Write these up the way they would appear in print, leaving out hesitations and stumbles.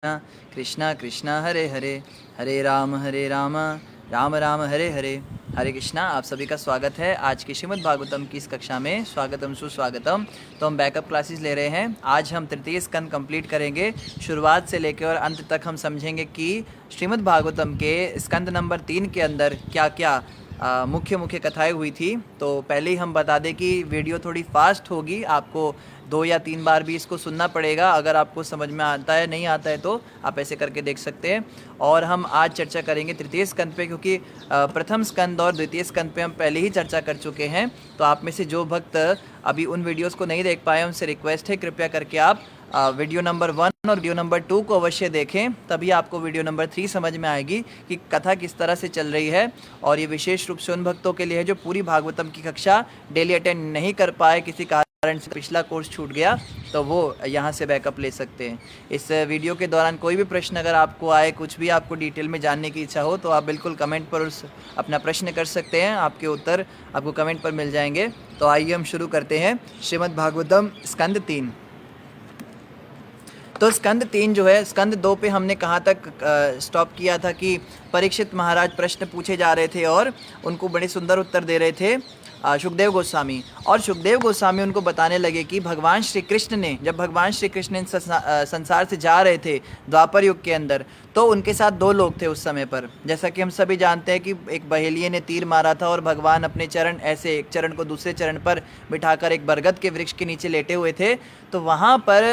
कृष्णा कृष्णा हरे हरे, हरे राम राम राम हरे हरे, हरे कृष्णा। आप सभी का स्वागत है आज की श्रीमद् भागवतम की इस कक्षा में। स्वागतम सुस्वागतम। तो हम बैकअप क्लासेस ले रहे हैं। आज हम तृतीय स्कंद कंप्लीट करेंगे। शुरुआत से लेकर और अंत तक हम समझेंगे कि श्रीमद् भागवतम के स्कंद नंबर 3 के अंदर क्या क्या मुख्य मुख्य कथाएं हुई थी। तो पहले ही हम बता दें कि वीडियो थोड़ी फास्ट होगी, आपको 2 या 3 बार भी इसको सुनना पड़ेगा। अगर आपको समझ में आता है नहीं आता है तो आप ऐसे करके देख सकते हैं। और हम आज चर्चा करेंगे तृतीय स्कंद पे, क्योंकि प्रथम स्कंद और द्वितीय स्कंद पे हम पहले ही चर्चा कर चुके हैं। तो आप में से जो भक्त अभी उन वीडियोस को नहीं देख पाए उनसे रिक्वेस्ट है कृपया करके आप वीडियो नंबर 1 और वीडियो नंबर 2 को अवश्य देखें, तभी आपको वीडियो नंबर 3 समझ में आएगी कि कथा किस तरह से चल रही है। और ये विशेष रूप से उन भक्तों के लिए है जो पूरी भागवतम की कक्षा डेली अटेंड नहीं कर पाए, किसी कारण से पिछला कोर्स छूट गया, तो वो यहाँ से बैकअप ले सकते हैं। इस वीडियो के दौरान कोई भी प्रश्न अगर आपको आए, कुछ भी आपको डिटेल में जानने की इच्छा हो, तो आप बिल्कुल कमेंट पर अपना प्रश्न कर सकते हैं। आपके उत्तर आपको कमेंट पर मिल जाएंगे। तो आइए हम शुरू करते हैं श्रीमद् भागवतम स्कंद 3। तो स्कंद 3 जो है, स्कंद 2 पे हमने कहाँ तक स्टॉप किया था कि परीक्षित महाराज प्रश्न पूछे जा रहे थे और उनको बड़े सुंदर उत्तर दे रहे थे सुखदेव गोस्वामी। और सुखदेव गोस्वामी उनको बताने लगे कि भगवान श्री कृष्ण ने, जब भगवान श्री कृष्ण संसार से जा रहे थे द्वापर युग के अंदर, तो उनके साथ 2 लोग थे उस समय पर। जैसा कि हम सभी जानते हैं कि एक बहेलिये ने तीर मारा था और भगवान अपने चरण ऐसे एक चरण को दूसरे चरण पर बिठाकर एक बरगद के वृक्ष के नीचे लेटे हुए थे। तो वहाँ पर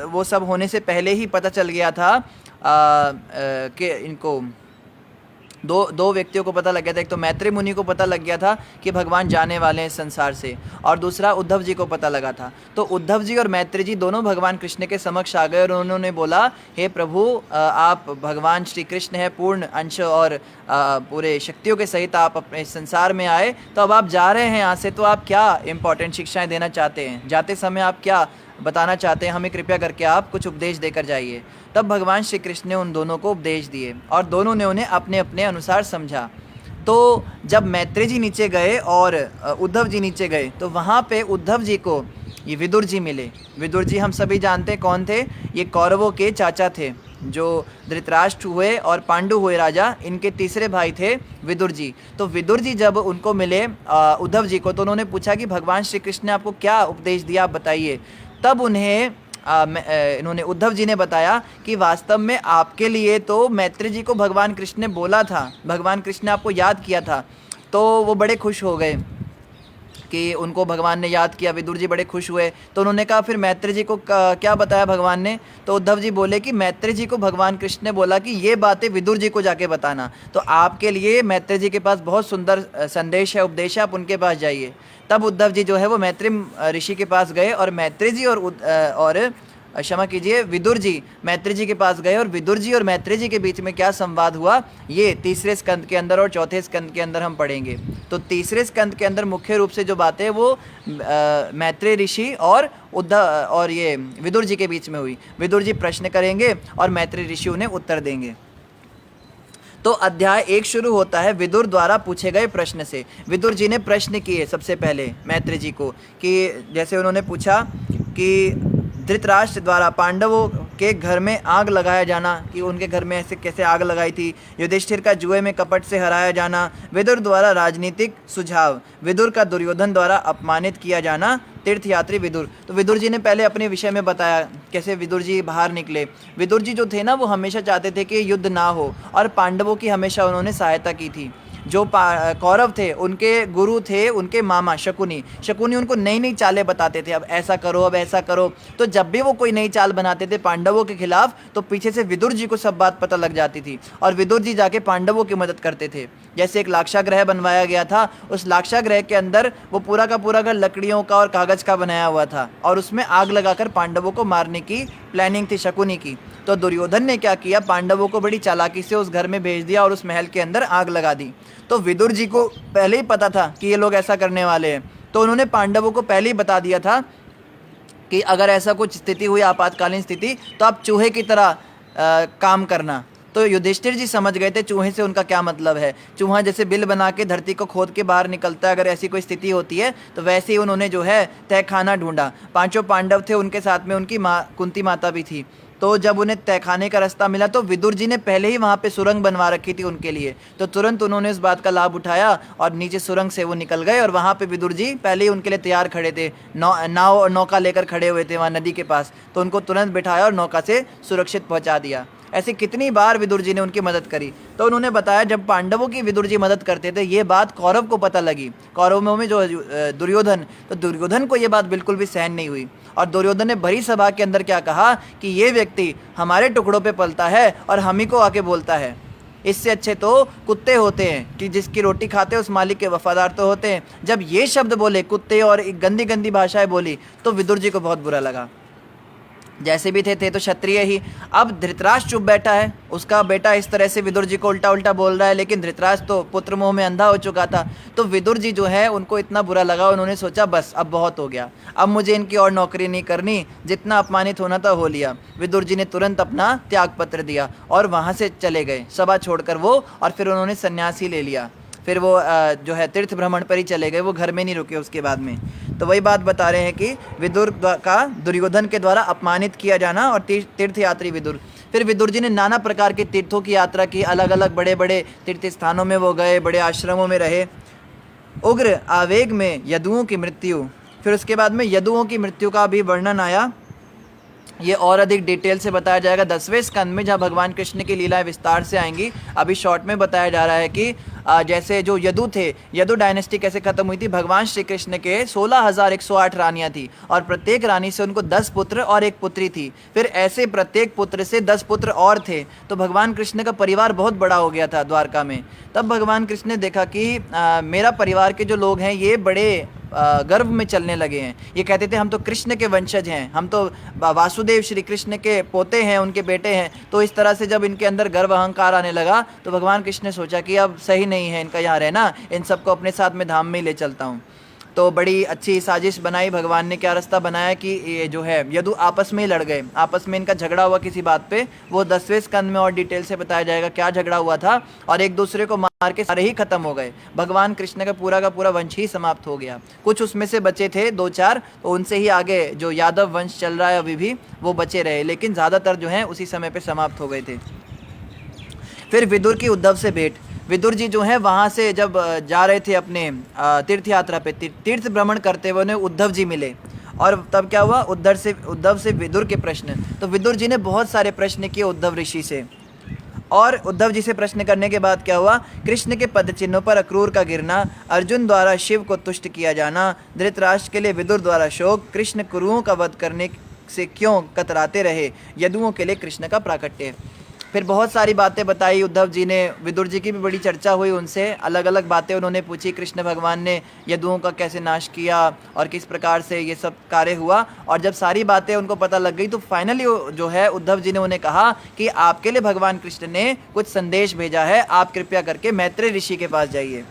वो सब होने से पहले ही पता चल गया था कि इनको दो व्यक्तियों को पता लग गया था। एक तो मैत्री मुनि को पता लग गया था कि भगवान जाने वाले हैं संसार से, और दूसरा उद्धव जी को पता लगा था। तो उद्धव जी और मैत्री जी दोनों भगवान कृष्ण के समक्ष आ गए और उन्होंने बोला, हे प्रभु, आप भगवान श्री कृष्ण है, पूर्ण अंश और पूरे शक्तियों के सहित आप अपने संसार में आए, तो अब आप जा रहे हैं यहाँ से, तो आप क्या इंपॉर्टेंट शिक्षाएं देना चाहते हैं? जाते समय आप क्या बताना चाहते हैं? हमें कृपया करके आप कुछ उपदेश देकर जाइए। तब भगवान श्री कृष्ण ने उन दोनों को उपदेश दिए और दोनों ने उन्हें अपने अपने अनुसार समझा। तो जब मैत्री जी नीचे गए और उद्धव जी नीचे गए, तो वहाँ पे उद्धव जी को ये विदुर जी मिले। विदुर जी हम सभी जानते हैं कौन थे। ये कौरवों के चाचा थे, जो धृतराष्ट्र हुए और पांडु हुए राजा, इनके तीसरे भाई थे विदुर जी। तो विदुर जी जब उनको मिले उद्धव जी को, तो उन्होंने पूछा कि भगवान श्री कृष्ण ने आपको क्या उपदेश दिया, आप बताइए। तब उन्हें इन्होंने उद्धव जी ने बताया कि वास्तव में आपके लिए तो मैत्री जी को भगवान कृष्ण ने बोला था, भगवान कृष्ण ने आपको याद किया था। तो वो बड़े खुश हो गए कि उनको भगवान ने याद किया। विदुर जी बड़े खुश हुए। तो उन्होंने कहा, फिर मैत्री जी को क्या बताया भगवान ने? तो उद्धव जी बोले कि मैत्री जी को भगवान कृष्ण ने बोला कि ये बातें विदुर जी को जाके बताना। तो आपके लिए मैत्री जी के पास बहुत सुंदर संदेश है, उपदेश है, आप उनके पास जाइए। तब उद्धव जी जो है वो मैत्री ऋषि के पास गए और मैत्री जी और क्षमा कीजिए, विदुर जी मैत्री जी के पास गए। और विदुर जी और मैत्री जी के बीच में क्या संवाद हुआ, ये तीसरे स्कंद के अंदर और चौथे स्कंद के अंदर हम पढ़ेंगे। तो तीसरे स्कंद के अंदर मुख्य रूप से जो बातें वो मैत्री ऋषि और उद्धव और ये विदुर जी के बीच में हुई। विदुर जी प्रश्न करेंगे और मैत्री ऋषि उन्हें उत्तर देंगे। तो अध्याय 1 शुरू होता है विदुर द्वारा पूछे गए प्रश्न से। विदुर जी ने प्रश्न किए सबसे पहले मैत्री जी को, कि जैसे उन्होंने पूछा कि धृतराष्ट्र द्वारा पांडवों के घर में आग लगाया जाना, कि उनके घर में ऐसे कैसे आग लगाई थी। युधिष्ठिर का जुए में कपट से हराया जाना। विदुर द्वारा राजनीतिक सुझाव। विदुर का दुर्योधन द्वारा अपमानित किया जाना। तीर्थयात्री विदुर। तो विदुर जी ने पहले अपने विषय में बताया कैसे विदुर जी बाहर निकले। विदुर जी जो थे ना, वो हमेशा चाहते थे कि युद्ध ना हो, और पांडवों की हमेशा उन्होंने सहायता की थी। जो कौरव थे, उनके गुरु थे उनके मामा शकुनी। शकुनी उनको नई नई चालें बताते थे, अब ऐसा करो, अब ऐसा करो। तो जब भी वो कोई नई चाल बनाते थे पांडवों के खिलाफ, तो पीछे से विदुर जी को सब बात पता लग जाती थी और विदुर जी जाके पांडवों की मदद करते थे। जैसे एक लाक्षागृह बनवाया गया था, उस लाक्षागृह के अंदर वो पूरा का पूरा घर लकड़ियों का और कागज का बनाया हुआ था, और उसमें आग लगाकर पांडवों को मारने की प्लानिंग थी शकुनी की। तो दुर्योधन ने क्या किया, पांडवों को बड़ी चालाकी से उस घर में भेज दिया और उस महल के अंदर आग लगा दी। तो विदुर जी को पहले ही पता था कि ये लोग ऐसा करने वाले हैं, तो उन्होंने पांडवों को पहले ही बता दिया था कि अगर ऐसा कुछ स्थिति हुई, आपातकालीन स्थिति, तो आप चूहे की तरह काम करना। तो युधिष्ठिर जी समझ गए थे चूहे से उनका क्या मतलब है। चूहा जैसे बिल बना के धरती को खोद के बाहर निकलता है, अगर ऐसी कोई स्थिति होती है, तो वैसे ही उन्होंने जो है तहखाना ढूंढा। 5 पांडव थे, उनके साथ में उनकी माँ कुंती माता भी थी। तो जब उन्हें तहखाने का रास्ता मिला तो विदुर जी ने पहले ही वहाँ पे सुरंग बनवा रखी थी उनके लिए, तो तुरंत उन्होंने इस बात का लाभ उठाया और नीचे सुरंग से वो निकल गए और वहाँ पे विदुर जी पहले ही उनके लिए तैयार खड़े थे, नौका लेकर खड़े हुए थे वहाँ नदी के पास, तो उनको तुरंत बिठाया और नौका से सुरक्षित पहुँचा दिया। ऐसे कितनी बार विदुर जी ने उनकी मदद करी। तो उन्होंने बताया जब पांडवों की विदुर जी मदद करते थे, ये बात कौरव को पता लगी, कौरवों में जो दुर्योधन, तो दुर्योधन को ये बात बिल्कुल भी सहन नहीं हुई और दुर्योधन ने भरी सभा के अंदर क्या कहा कि ये व्यक्ति हमारे टुकड़ों पे पलता है और हम ही को आके बोलता है, इससे अच्छे तो कुत्ते होते हैं कि जिसकी रोटी खाते उस मालिक के वफादार तो होते हैं। जब ये शब्द बोले कुत्ते और गंदी गंदी भाषाएं बोली तो विदुर जी को बहुत बुरा लगा। जैसे भी थे तो क्षत्रिय ही। अब धृतराष्ट्र चुप बैठा है, उसका बेटा इस तरह से विदुर जी को उल्टा उल्टा बोल रहा है, लेकिन धृतराष्ट्र तो पुत्र मोह में अंधा हो चुका था। तो विदुर जी जो है उनको इतना बुरा लगा, उन्होंने सोचा बस अब बहुत हो गया, अब मुझे इनकी और नौकरी नहीं करनी, जितना अपमानित होना था हो लिया। विदुर जी ने तुरंत अपना त्याग पत्र दिया और वहाँ से चले गए सभा छोड़कर वो, और फिर उन्होंने संन्यास ही ले लिया। फिर वो जो है तीर्थ भ्रमण पर ही चले गए, वो घर में नहीं रुके उसके बाद में। तो वही बात बता रहे हैं कि विदुर का दुर्योधन के द्वारा अपमानित किया जाना और तीर्थ यात्री विदुर। फिर विदुर जी ने नाना प्रकार के तीर्थों की यात्रा की, अलग अलग बड़े बड़े तीर्थ स्थानों में वो गए, बड़े आश्रमों में रहे। उग्र आवेग में यदुओं की मृत्यु, फिर उसके बाद में यदुओं की मृत्यु का भी वर्णन आया, ये और अधिक डिटेल से बताया जाएगा 10वें स्कंद में, जहाँ भगवान कृष्ण की लीलाएं विस्तार से आएंगी। अभी शॉर्ट में बताया जा रहा है कि जैसे जो यदु थे, यदु डायनेस्टी कैसे खत्म हुई थी। भगवान श्री कृष्ण के 16,108 रानियां थी और प्रत्येक रानी से उनको 10 पुत्र और एक पुत्री थी। फिर ऐसे प्रत्येक पुत्र से 10 पुत्र और थे, तो भगवान कृष्ण का परिवार बहुत बड़ा हो गया था द्वारका में। तब भगवान कृष्ण ने देखा कि मेरा परिवार के जो लोग हैं ये बड़े गर्व में चलने लगे हैं। ये कहते थे हम तो कृष्ण के वंशज हैं, हम तो वासुदेव श्री कृष्ण के पोते हैं, उनके बेटे हैं। तो इस तरह से जब इनके अंदर गर्व अहंकार आने लगा तो भगवान कृष्ण ने सोचा कि अब सही नहीं है इनका यहाँ रहना, इन सबको अपने साथ में धाम में ही ले चलता हूँ। तो बड़ी अच्छी साजिश बनाई भगवान ने। क्या रास्ता बनाया कि ये जो है यदु आपस में ही लड़ गए, आपस में इनका झगड़ा हुआ किसी बात पे, वो 10वें स्कंद में और डिटेल से बताया जाएगा क्या झगड़ा हुआ था, और एक दूसरे को मार के सारे ही खत्म हो गए। भगवान कृष्ण का पूरा वंश ही समाप्त हो गया। कुछ उसमें से बचे थे 2-4, तो उनसे ही आगे जो यादव वंश चल रहा है अभी भी वो बचे रहे, लेकिन ज़्यादातर जो है उसी समय पर समाप्त हो गए थे। फिर विदुर की उद्धव से भेंट। विदुर जी जो है वहाँ से जब जा रहे थे अपने तीर्थ यात्रा पे, तीर्थ भ्रमण करते हुए उन्हें उद्धव जी मिले, और तब क्या हुआ, उद्धव से विदुर के प्रश्न। तो विदुर जी ने बहुत सारे प्रश्न किए उद्धव ऋषि से, और उद्धव जी से प्रश्न करने के बाद क्या हुआ, कृष्ण के पद चिन्हों पर अक्रूर का गिरना, अर्जुन द्वारा शिव को तुष्ट किया जाना, धृतराष्ट्र के लिए विदुर द्वारा शोक, कृष्ण कुरुओं का वध करने से क्यों कतराते रहे, यदुओं के लिए कृष्ण का प्राकट्य। फिर बहुत सारी बातें बताई उद्धव जी ने, विदुर जी की भी बड़ी चर्चा हुई उनसे, अलग अलग बातें उन्होंने पूछी, कृष्ण भगवान ने यदुओं का कैसे नाश किया और किस प्रकार से ये सब कार्य हुआ। और जब सारी बातें उनको पता लग गई तो फाइनली जो है उद्धव जी ने उन्हें कहा कि आपके लिए भगवान कृष्ण ने कुछ संदेश भेजा है, आप कृपया करके मैत्रेय ऋषि के पास जाइए।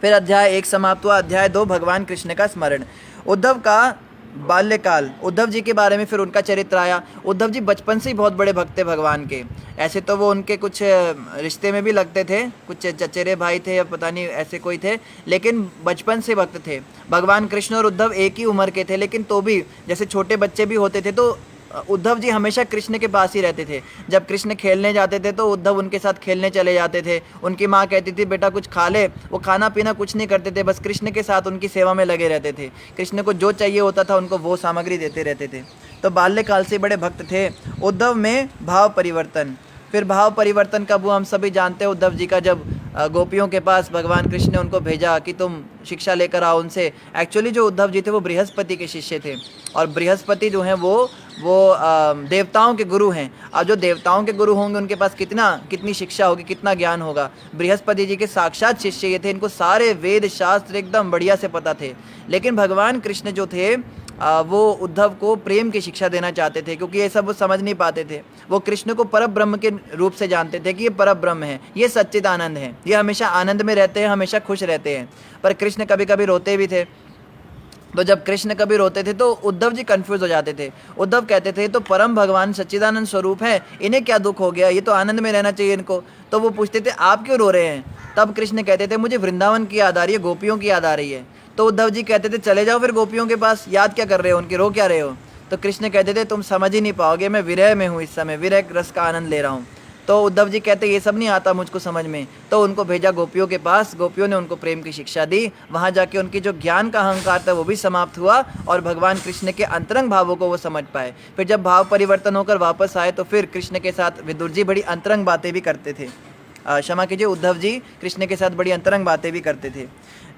फिर अध्याय 1 समाप्त हुआ। अध्याय 2 भगवान कृष्ण का स्मरण। उद्धव का बाल्यकाल, उद्धव जी के बारे में फिर उनका चरित्र आया। उद्धव जी बचपन से ही बहुत बड़े भक्त थे भगवान के। ऐसे तो वो उनके कुछ रिश्ते में भी लगते थे, कुछ चचेरे भाई थे या पता नहीं ऐसे कोई थे, लेकिन बचपन से भक्त थे। भगवान कृष्ण और उद्धव एक ही उम्र के थे, लेकिन तो भी जैसे छोटे बच्चे भी होते थे तो उद्धव जी हमेशा कृष्ण के पास ही रहते थे। जब कृष्ण खेलने जाते थे तो उद्धव उनके साथ खेलने चले जाते थे। उनकी माँ कहती थी बेटा कुछ खा ले, वो खाना पीना कुछ नहीं करते थे, बस कृष्ण के साथ उनकी सेवा में लगे रहते थे। कृष्ण को जो चाहिए होता था उनको वो सामग्री देते रहते थे। तो बाल्यकाल से बड़े भक्त थे। उद्धव में भाव परिवर्तन। फिर भाव परिवर्तन कब हुआ हम सभी जानते हैं, उद्धव जी का जब गोपियों के पास भगवान कृष्ण ने उनको भेजा कि तुम शिक्षा लेकर आओ उनसे। एक्चुअली जो उद्धव जी थे वो बृहस्पति के शिष्य थे, और बृहस्पति जो हैं वो देवताओं के गुरु हैं। अब जो देवताओं के गुरु होंगे उनके पास कितनी शिक्षा होगी, कितना ज्ञान होगा। बृहस्पति जी के साक्षात शिष्य ये थे, इनको सारे वेद शास्त्र एकदम बढ़िया से पता थे। लेकिन भगवान कृष्ण जो थे वो उद्धव को प्रेम की शिक्षा देना चाहते थे, क्योंकि ये सब वो समझ नहीं पाते थे। वो कृष्ण को परम ब्रह्म के रूप से जानते थे कि ये परम ब्रह्म है, ये सच्चिद आनंद है, ये हमेशा आनंद में रहते हैं, हमेशा खुश रहते हैं। पर कृष्ण कभी कभी रोते भी थे। तो जब कृष्ण कभी रोते थे तो उद्धव जी कंफ्यूज हो जाते थे। उद्धव कहते थे तो परम भगवान सच्चिदानंद स्वरूप है, इन्हें क्या दुख हो गया, ये तो आनंद में रहना चाहिए इनको। तो वो पूछते थे आप क्यों रो रहे हैं। तब कृष्ण कहते थे मुझे वृंदावन की याद आ रही है, गोपियों की याद आ रही है। तो उद्धव जी कहते थे चले जाओ फिर गोपियों के पास, याद क्या कर रहे हो उनकी, रो क्या रहे हो। तो कृष्ण कहते थे तुम समझ ही नहीं पाओगे, मैं विरह में हूँ इस समय, विरह रस का आनंद ले रहा हूँ। तो उद्धव जी कहते ये सब नहीं आता मुझको समझ में। तो उनको भेजा गोपियों के पास, गोपियों ने उनको प्रेम की शिक्षा दी। वहाँ जाके उनकी जो ज्ञान का अहंकार था वो भी समाप्त हुआ और भगवान कृष्ण के अंतरंग भावों को वो समझ पाए। फिर जब भाव परिवर्तन होकर वापस आए तो फिर कृष्ण के साथ विदुर जी बड़ी अंतरंग बातें भी करते थे। क्षमा कीजिए, उद्धव जी कृष्ण के साथ बड़ी अंतरंग बातें भी करते थे।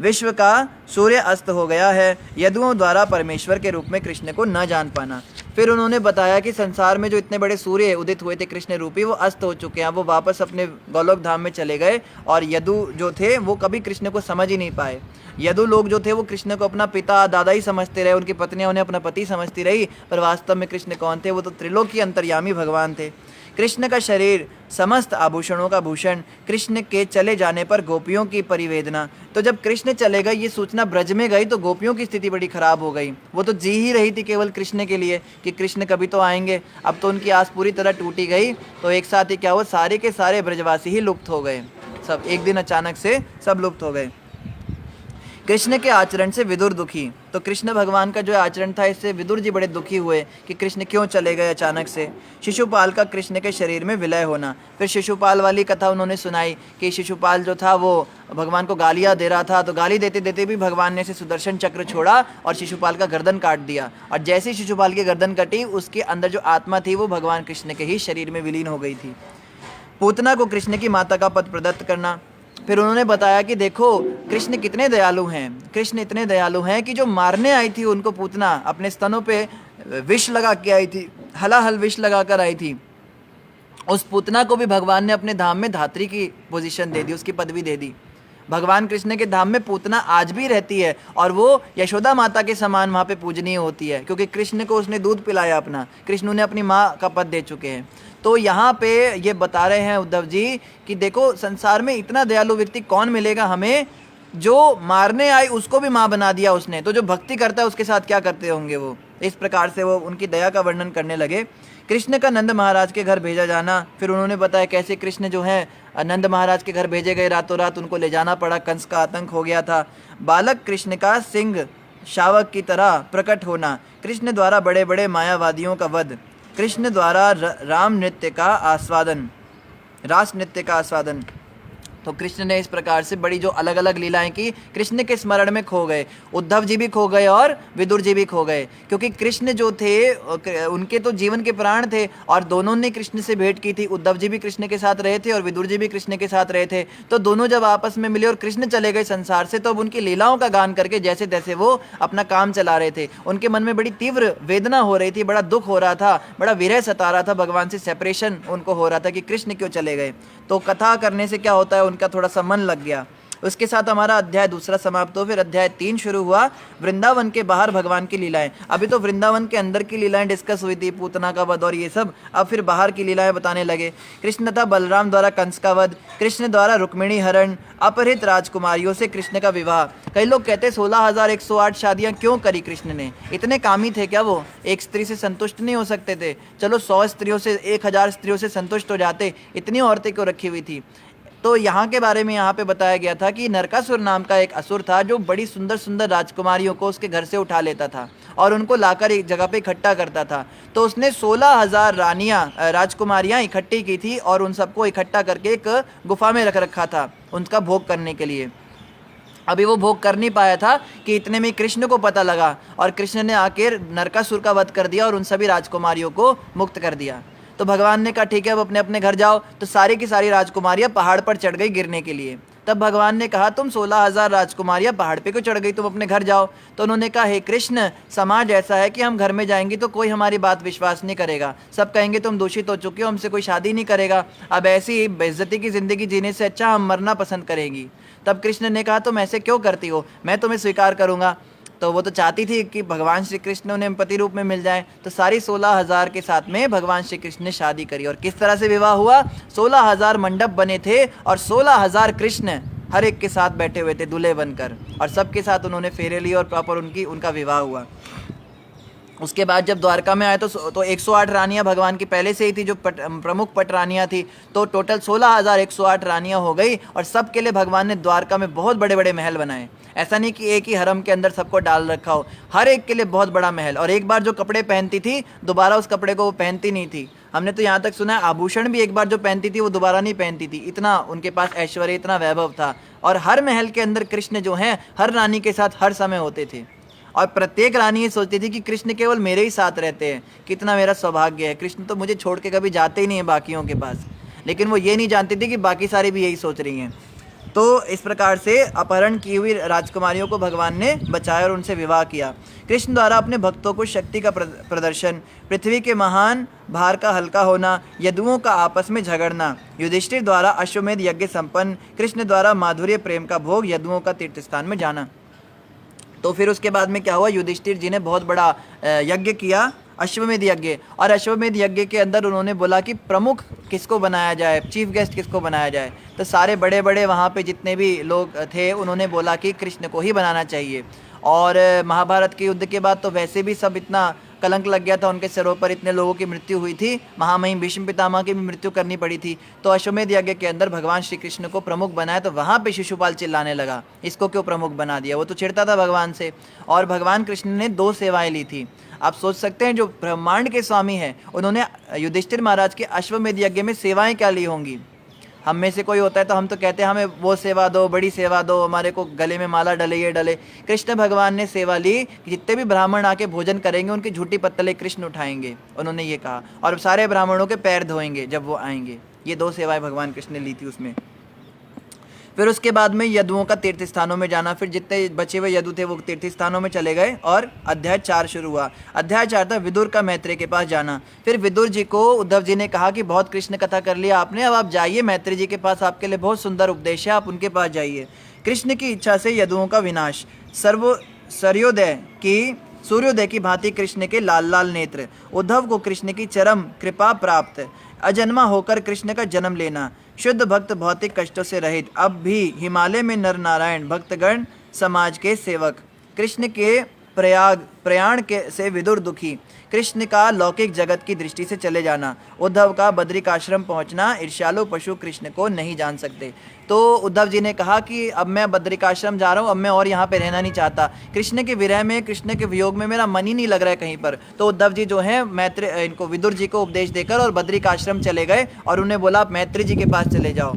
विश्व का सूर्य अस्त हो गया है, यदुओं द्वारा परमेश्वर के रूप में कृष्ण को न जान पाना। फिर उन्होंने बताया कि संसार में जो इतने बड़े सूर्य उदित हुए थे कृष्ण रूपी, वो अस्त हो चुके हैं, वो वापस अपने गोलोक धाम में चले गए। और यदु जो थे वो कभी कृष्ण को समझ ही नहीं पाए। यदु लोग जो थे वो कृष्ण को अपना पिता दादा ही समझते रहे, उनकी पत्नियां उन्हें अपना पति समझती रही, पर वास्तव में कृष्ण कौन थे? वो तो त्रिलोकी अंतर्यामी भगवान थे। कृष्ण का शरीर समस्त आभूषणों का भूषण, कृष्ण के चले जाने पर गोपियों की परिवेदना। तो जब कृष्ण चले गए, ये सूचना ब्रज में गई तो गोपियों की स्थिति बड़ी खराब हो गई। वो तो जी ही रही थी केवल कृष्ण के लिए कि कृष्ण कभी तो आएंगे। अब तो उनकी आस पूरी तरह टूटी गई। तो एक साथ ही क्या हुआ, सारे के सारे ब्रजवासी ही लुप्त हो गए। सब एक दिन अचानक से सब लुप्त हो गए। कृष्ण के आचरण से विदुर दुखी। तो कृष्ण भगवान का जो आचरण था इससे विदुर जी बड़े दुखी हुए कि कृष्ण क्यों चले गए अचानक से। शिशुपाल का कृष्ण के शरीर में विलय होना। फिर शिशुपाल वाली कथा उन्होंने सुनाई कि शिशुपाल जो था वो भगवान को गालियाँ दे रहा था, तो गाली देते देते भी भगवान ने से सुदर्शन चक्र छोड़ा और शिशुपाल का गर्दन काट दिया। और जैसे ही शिशुपाल की गर्दन कटी, उसके अंदर जो आत्मा थी वो भगवान कृष्ण के ही शरीर में विलीन हो गई थी। पूतना को कृष्ण की माता का पद प्रदत्त करना। फिर उन्होंने बताया कि देखो कृष्ण कितने दयालु हैं। कृष्ण इतने दयालु हैं कि जो मारने आई थी उनको पूतना अपने स्तनों पे विष लगा के आई थी, हलाहल विष लगा कर आई थी। उस पूतना को भी भगवान ने अपने धाम में धात्री की पोजीशन दे दी, उसकी पदवी दे दी। भगवान कृष्ण के धाम में पूतना आज भी रहती है और वो यशोदा माता के समान वहाँ पे पूजनीय होती है, क्योंकि कृष्ण को उसने दूध पिलाया अपना, कृष्ण उन्हें अपनी माँ का पद दे चुके हैं। तो यहाँ पे ये बता रहे हैं उद्धव जी कि देखो संसार में इतना दयालु व्यक्ति कौन मिलेगा हमें, जो मारने आई उसको भी माँ बना दिया उसने, तो जो भक्ति करता है उसके साथ क्या करते होंगे वो। इस प्रकार से वो उनकी दया का वर्णन करने लगे। कृष्ण का नंद महाराज के घर भेजा जाना। फिर उन्होंने बताया कैसे कृष्ण जो है नंद महाराज के घर भेजे गए, रातों रात उनको ले जाना पड़ा, कंस का आतंक हो गया था। बालक कृष्ण का सिंह शावक की तरह प्रकट होना। कृष्ण द्वारा बड़े बड़े मायावादियों का वध। कृष्ण द्वारा राम नृत्य का आस्वादन, रास नृत्य का आस्वादन। तो कृष्ण ने इस प्रकार से बड़ी जो अलग अलग लीलाएं की, कृष्ण के स्मरण में खो गए। उद्धव जी भी खो गए और विदुर जी भी खो गए, क्योंकि कृष्ण जो थे उनके तो जीवन के प्राण थे और दोनों ने कृष्ण से भेंट की थी। उद्धव जी भी कृष्ण के साथ रहे थे और विदुर जी भी कृष्ण के साथ रहे थे। तो दोनों जब आपस में मिले और कृष्ण चले गए संसार से, तो अब उनकी लीलाओं का गान करके जैसे तैसे वो अपना काम चला रहे थे। उनके मन में बड़ी तीव्र वेदना हो रही थी, बड़ा दुख हो रहा था, बड़ा विरह सता रहा था, भगवान से सेपरेशन उनको हो रहा था कि कृष्ण क्यों चले गए। तो कथा करने से क्या होता है, उनका थोड़ा सा मन लग गया। उसके साथ हमारा अध्याय दूसरा समाप्त हो। फिर अध्याय 3 शुरू हुआ, वृंदावन के बाहर भगवान की लीलाएं। अभी तो वृंदावन के अंदर की लीलाएं डिस्कस हुई थी, पूतना का वध और ये सब। अब फिर बाहर की लीलाएं बताने लगे। कृष्ण तथा बलराम द्वारा कंस का वध, कृष्ण द्वारा रुक्मिणी हरण, अपहृत राजकुमारियों से कृष्ण का विवाह। कई लोग कहते 16,108 शादियां क्यों करी कृष्ण ने, इतने कामी थे क्या वो? एक स्त्री से संतुष्ट नहीं हो सकते थे? चलो 100 स्त्रियों से, 1000 स्त्रियों से संतुष्ट हो जाते, इतनी औरतें क्यों रखी हुई थी? तो यहाँ के बारे में यहाँ पे बताया गया था कि नरकासुर नाम का एक असुर था जो बड़ी सुंदर सुंदर राजकुमारियों को उसके घर से उठा लेता था और उनको लाकर एक जगह पे इकट्ठा करता था। तो उसने 16,000 राजकुमारियाँ इकट्ठी की थी और उन सबको इकट्ठा करके एक गुफा में रख रखा था उनका भोग करने के लिए। अभी वो भोग कर नहीं पाया था कि इतने में कृष्ण को पता लगा और कृष्ण ने आकर नरकासुर का वध कर दिया और उन सभी राजकुमारियों को मुक्त कर दिया। तो भगवान ने कहा ठीक है अब अपने अपने घर जाओ। तो सारी की सारी राजकुमारियां पहाड़ पर चढ़ गई गिरने के लिए। तब भगवान ने कहा तुम 16,000 राजकुमारियां पहाड़ पे क्यों चढ़ गई, तुम अपने घर जाओ। तो उन्होंने कहा हे कृष्ण, समाज ऐसा है कि हम घर में जाएंगे तो कोई हमारी बात विश्वास नहीं करेगा, सब कहेंगे तुम दूषित हो चुके हो, हमसे कोई शादी नहीं करेगा। अब ऐसी बेइज्जती की जिंदगी जीने से अच्छा हम मरना पसंद करेंगी। तब कृष्ण ने कहा तुम ऐसे क्यों करती हो, मैं तुम्हें स्वीकार करूंगा। तो वो तो चाहती थी कि भगवान श्री कृष्ण उन्हें पति रूप में मिल जाए। तो सारी 16,000 के साथ में भगवान श्री कृष्ण ने शादी करी। और किस तरह से विवाह हुआ? 16,000 मंडप बने थे और 16,000 कृष्ण हर एक के साथ बैठे हुए थे दूल्हे बनकर, और सबके साथ उन्होंने फेरे लिए और प्रॉपर उनका विवाह हुआ। उसके बाद जब द्वारका में आए तो 108 रानियां भगवान की पहले से ही थी, जो प्रमुख पट रानियां थी। तो टोटल 16,108 रानियां हो गई, और सबके लिए भगवान ने द्वारका में बहुत बड़े बड़े महल बनाए। ऐसा नहीं कि एक ही हरम के अंदर सबको डाल रखा हो, हर एक के लिए बहुत बड़ा महल। और एक बार जो कपड़े पहनती थी दोबारा उस कपड़े को वो पहनती नहीं थी। हमने तो यहाँ तक सुना है आभूषण भी एक बार जो पहनती थी वो दोबारा नहीं पहनती थी, इतना उनके पास ऐश्वर्य, इतना वैभव था। और हर महल के अंदर कृष्ण जो हैं हर रानी के साथ हर समय होते थे, और प्रत्येक रानी ये सोचती थी कि कृष्ण केवल मेरे ही साथ रहते हैं, कितना मेरा सौभाग्य है, कृष्ण तो मुझे छोड़ के कभी जाते ही नहीं है बाकियों के पास। लेकिन वो ये नहीं जानती थी कि बाकी सारी भी यही सोच रही हैं। तो इस प्रकार से अपहरण की हुई राजकुमारियों को भगवान ने बचाया और उनसे विवाह किया। कृष्ण द्वारा अपने भक्तों को शक्ति का प्रदर्शन, पृथ्वी के महान भार का हल्का होना, यदुओं का आपस में झगड़ना, युधिष्ठिर द्वारा अश्वमेध यज्ञ संपन्न, कृष्ण द्वारा माधुर्य प्रेम का भोग, यदुओं का तीर्थ स्थान में जाना। तो फिर उसके बाद में क्या हुआ, युधिष्ठिर जी ने बहुत बड़ा यज्ञ किया, अश्वमेध यज्ञ। और अश्वमेध यज्ञ के अंदर उन्होंने बोला कि प्रमुख किसको बनाया जाए, चीफ गेस्ट किसको बनाया जाए। तो सारे बड़े बड़े वहाँ पे जितने भी लोग थे उन्होंने बोला कि कृष्ण को ही बनाना चाहिए। और महाभारत के युद्ध के बाद तो वैसे भी सब इतना कलंक लग गया था उनके सिरों पर, इतने लोगों की मृत्यु हुई थी, महामहिम भीष्म पितामह की भी मृत्यु करनी पड़ी थी। तो अश्वमेध यज्ञ के अंदर भगवान श्री कृष्ण को प्रमुख बनाया। तो वहाँ पे शिशुपाल चिल्लाने लगा, इसको क्यों प्रमुख बना दिया, वो तो चिढ़ता था भगवान से। और भगवान कृष्ण ने 2 सेवाएं ली थी। आप सोच सकते हैं जो ब्रह्मांड के स्वामी हैं उन्होंने युधिष्ठिर महाराज के अश्वमेध यज्ञ में सेवाएं क्या ली होंगी। हम में से कोई होता है तो हम तो कहते हैं हमें वो सेवा दो, बड़ी सेवा दो, हमारे को गले में माला डले, ये डले। कृष्ण भगवान ने सेवा ली कि जितने भी ब्राह्मण आके भोजन करेंगे उनकी झूठी पत्तलें कृष्ण उठाएंगे, उन्होंने ये कहा, और सारे ब्राह्मणों के पैर धोएंगे जब वो आएंगे। ये 2 सेवाएं भगवान कृष्ण ने ली थी उसमें। फिर उसके बाद में यदुओं का तीर्थ स्थानों में जाना, फिर जितने बचे हुए यदु थे वो तीर्थ स्थानों में चले गए, और अध्याय 4 शुरू हुआ। अध्याय 4 था विदुर का मैत्रेय के पास जाना। फिर विदुर जी को उद्धव जी ने कहा कि बहुत कृष्ण कथा कर लिया आपने, अब आप जाइए मैत्रेय जी के पास, आपके लिए बहुत सुंदर उपदेश है, आप उनके पास जाइए। कृष्ण की इच्छा से यदुओं का विनाश, सूर्योदय की भांति कृष्ण के लाल लाल नेत्र, उद्धव को कृष्ण की चरम कृपा प्राप्त, अजन्मा होकर कृष्ण का जन्म लेना, शुद्ध भक्त भौतिक कष्टों से रहित, अब भी हिमालय में नर नारायण भक्तगण समाज के सेवक, कृष्ण के प्रयाण के से विदुर दुखी, कृष्ण का लौकिक जगत की दृष्टि से चले जाना, उद्धव का बद्रिकाश्रम पहुंचना, ईर्ष्यालु पशु कृष्ण को नहीं जान सकते। तो उद्धव जी ने कहा कि अब मैं बद्रिकाश्रम जा रहा हूँ, अब मैं और यहाँ पे रहना नहीं चाहता, कृष्ण के विरह में, कृष्ण के वियोग में मेरा मन ही नहीं लग रहा है कहीं पर। तो उद्धव जी जो है मैत्रेय इनको विदुर जी को उपदेश देकर और बद्रिकाश्रम चले गए, और उन्हें बोला आप मैत्रेय जी के पास चले जाओ।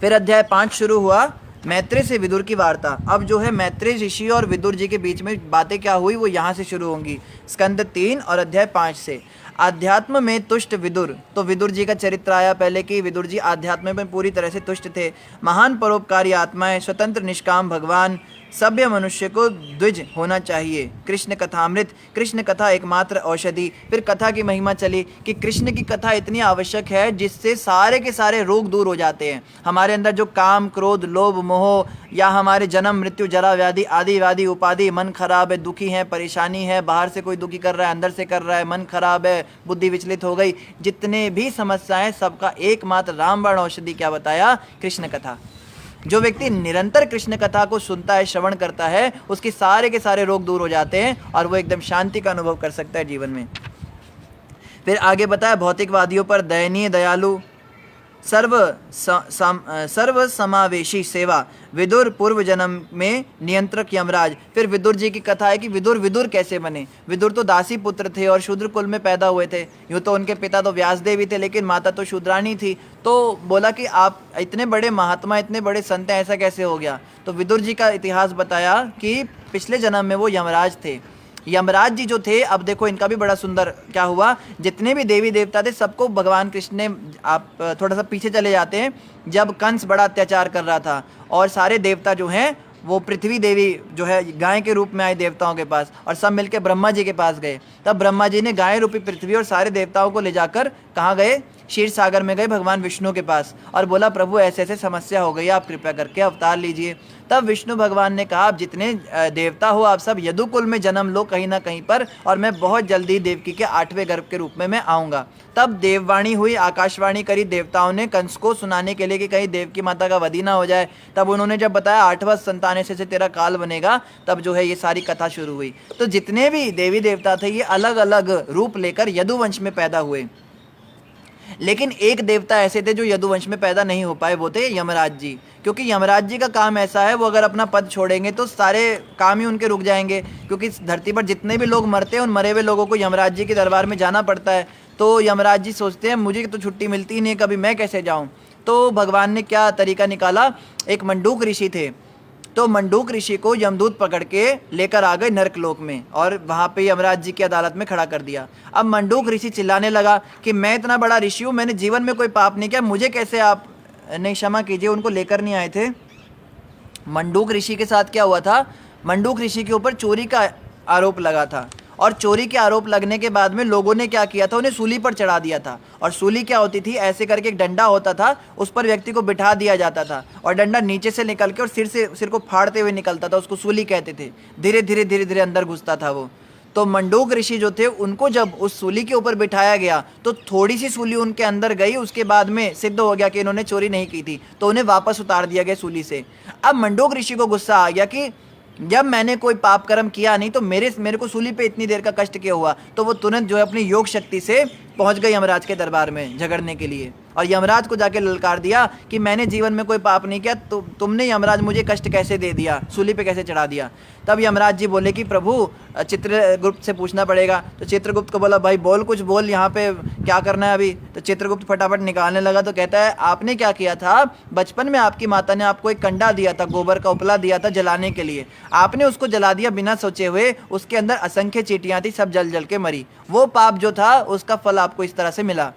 फिर अध्याय 5 शुरू हुआ, मैत्रेय से विदुर की वार्ता। अब जो है मैत्रेय ऋषि और विदुर जी के बीच में बातें क्या हुई वो यहाँ से शुरू होंगी, स्कंद 3 और अध्याय 5 से। आध्यात्म में तुष्ट विदुर, तो विदुर जी का चरित्र आया पहले कि विदुर जी आध्यात्म में पूरी तरह से तुष्ट थे, महान परोपकारी आत्माएं, स्वतंत्र निष्काम भगवान, सभ्य मनुष्य को द्विज होना चाहिए, कृष्ण कथामृत, कृष्ण कथा एकमात्र औषधि। फिर कथा की महिमा चली कि कृष्ण की कथा इतनी आवश्यक है जिससे सारे के सारे रोग दूर हो जाते हैं। हमारे अंदर जो काम क्रोध लोभ मोह, या हमारे जन्म मृत्यु जरा व्याधि आदि व्याधि उपाधि, मन खराब है, दुखी है, परेशानी है, बाहर से कोई दुखी कर रहा है, अंदर से कर रहा है, मन खराब है, बुद्धि विचलित हो गई, जितने भी समस्याएं सबका एकमात्र रामबाण औषधि क्या बताया, कृष्ण कथा। जो व्यक्ति निरंतर कृष्ण कथा को सुनता है, श्रवण करता है, उसके सारे के सारे रोग दूर हो जाते हैं और वो एकदम शांति का अनुभव कर सकता है जीवन में। फिर आगे बताया भौतिकवादियों पर दयनीय दयालु सर्व समावेशी सेवा, विदुर पूर्व जन्म में नियंत्रक यमराज। फिर विदुर जी की कथा है कि विदुर कैसे बने। विदुर तो दासी पुत्र थे और शूद्र कुल में पैदा हुए थे। यूँ तो उनके पिता तो व्यासदेव ही थे, लेकिन माता तो शूद्राणी थी। तो बोला कि आप इतने बड़े महात्मा, इतने बड़े संत हैं, ऐसा कैसे हो गया। तो विदुर जी का इतिहास बताया कि पिछले जन्म में वो यमराज थे। यमराज जी जो थे, अब देखो इनका भी बड़ा सुंदर क्या हुआ, जितने भी देवी देवता थे सबको भगवान कृष्ण ने, आप थोड़ा सा पीछे चले जाते हैं, जब कंस बड़ा अत्याचार कर रहा था और सारे देवता जो हैं वो पृथ्वी देवी जो है गाय के रूप में आए देवताओं के पास, और सब मिलकर ब्रह्मा जी के पास गए। तब ब्रह्मा जी ने गाय रूपी पृथ्वी और सारे देवताओं को ले जाकर कहाँ गए, क्षीर सागर में गए भगवान विष्णु के पास और बोला प्रभु ऐसे ऐसे समस्या हो गई, आप कृपया करके अवतार लीजिए। तब विष्णु भगवान ने कहा आप जितने देवता हो आप सब यदुकुल में जन्म लो कहीं ना कहीं पर, और मैं बहुत जल्दी देवकी के 8वें गर्भ के रूप में मैं आऊँगा। तब देववाणी हुई, आकाशवाणी करी देवताओं ने कंस को सुनाने के लिए कि कहीं देवकी माता का वध ही ना हो जाए। तब उन्होंने जब बताया 8वां संतान से तेरा काल बनेगा, तब जो है ये सारी कथा शुरू हुई। तो जितने भी देवी देवता थे ये अलग अलग रूप लेकर यदुवंश में पैदा हुए, लेकिन एक देवता ऐसे थे जो यदुवंश में पैदा नहीं हो पाए, वो थे यमराज जी। क्योंकि यमराज जी का काम ऐसा है, वो अगर अपना पद छोड़ेंगे तो सारे काम ही उनके रुक जाएंगे, क्योंकि इस धरती पर जितने भी लोग मरते हैं उन मरे हुए लोगों को यमराज जी के दरबार में जाना पड़ता है। तो यमराज जी सोचते हैं मुझे तो छुट्टी मिलती ही नहीं, कभी मैं कैसे जाऊँ। तो भगवान ने क्या तरीका निकाला, एक मंडूक ऋषि थे, तो मंडूक ऋषि को यमदूत पकड़ के लेकर आ गए नरकलोक में और वहाँ पे यमराज जी की अदालत में खड़ा कर दिया। अब मंडूक ऋषि चिल्लाने लगा कि मैं इतना बड़ा ऋषि हूँ, मैंने जीवन में कोई पाप नहीं किया, मुझे कैसे आप नहीं, क्षमा कीजिए, उनको लेकर नहीं आए थे। मंडूक ऋषि के साथ क्या हुआ था, मंडूक ऋषि के ऊपर चोरी का आरोप लगा था, और चोरी के आरोप लगने के बाद में लोगों ने क्या किया था, उन्हें सूली पर चढ़ा दिया था। और सूली क्या होती थी, ऐसे करके एक डंडा होता था, उस पर व्यक्ति को बिठा दिया जाता था और डंडा नीचे से निकल के और सिर को फाड़ते हुए निकलता था, उसको सूली कहते थे। धीरे धीरे धीरे धीरे अंदर घुसता था वो। तो मंडूक ऋषि जो थे उनको जब उस सूली के ऊपर बिठाया गया तो थोड़ी सी सूली उनके अंदर गई, उसके बाद में सिद्ध हो गया कि इन्होंने चोरी नहीं की थी, तो उन्हें वापस उतार दिया गया सूली से। अब मंडूक ऋषि को गुस्सा आ गया कि जब मैंने कोई पाप कर्म किया नहीं तो मेरे को सूली पे इतनी देर का कष्ट क्यों हुआ। तो वो तुरंत जो है अपनी योग शक्ति से पहुंच गए यमराज के दरबार में झगड़ने के लिए, और यमराज को जाके ललकार दिया कि मैंने जीवन में कोई पाप नहीं किया, तो तुमने यमराज मुझे कष्ट कैसे दे दिया, सूली पे कैसे चढ़ा दिया। तब यमराज जी बोले कि प्रभु चित्रगुप्त से पूछना पड़ेगा। तो चित्रगुप्त को बोला भाई बोल, कुछ बोल, यहाँ पे क्या करना है अभी। तो चित्रगुप्त फटाफट निकालने लगा, तो कहता है आपने क्या किया था, बचपन में आपकी माता ने आपको एक कंडा दिया था, गोबर का उपला दिया था जलाने के लिए, आपने उसको जला दिया बिना सोचे हुए, उसके अंदर असंख्य चींटियां थी, सब जल जल के मरी, वो पाप जो था उसका फल आपको इस तरह से मिला।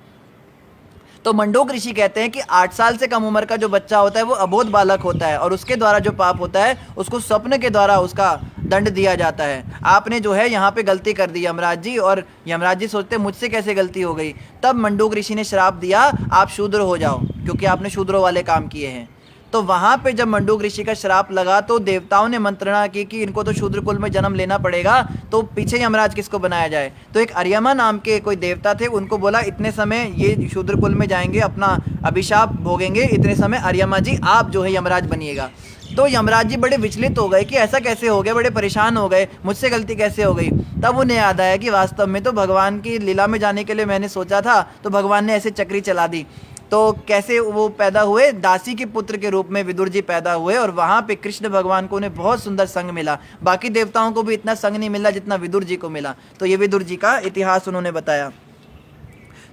तो मंडूक ऋषि कहते हैं कि 8 साल से कम उम्र का जो बच्चा होता है वो अबोध बालक होता है, और उसके द्वारा जो पाप होता है उसको स्वप्न के द्वारा उसका दंड दिया जाता है। आपने जो है यहाँ पे गलती कर दी यमराज जी, और यमराज जी सोचते मुझसे कैसे गलती हो गई। तब मंडूक ऋषि ने श्राप दिया आप शूद्र हो जाओ, क्योंकि आपने शूद्रों वाले काम किए हैं। तो वहाँ पे जब मंडूक ऋषि का श्राप लगा तो देवताओं ने मंत्रणा की कि इनको तो शूद्र कुल में जन्म लेना पड़ेगा, तो पीछे यमराज किसको बनाया जाए। तो एक अर्यमा नाम के कोई देवता थे, उनको बोला इतने समय ये शूद्र कुल में जाएंगे, अपना अभिशाप भोगेंगे, इतने समय अर्यमा जी आप जो है यमराज बनिएगा। तो यमराज जी बड़े विचलित हो गए कि ऐसा कैसे हो गया, बड़े परेशान हो गए, मुझसे गलती कैसे हो गई। तब उन्हें याद आया कि वास्तव में तो भगवान की लीला में जाने के लिए मैंने सोचा था, तो भगवान ने ऐसे चक्री चला दी। तो कैसे वो पैदा हुए, दासी के पुत्र के रूप में विदुर जी पैदा हुए, और वहाँ पे कृष्ण भगवान को उन्हें बहुत सुंदर संग मिला। बाकी देवताओं को भी इतना संग नहीं मिला जितना विदुर जी को मिला। तो ये विदुर जी का इतिहास उन्होंने बताया।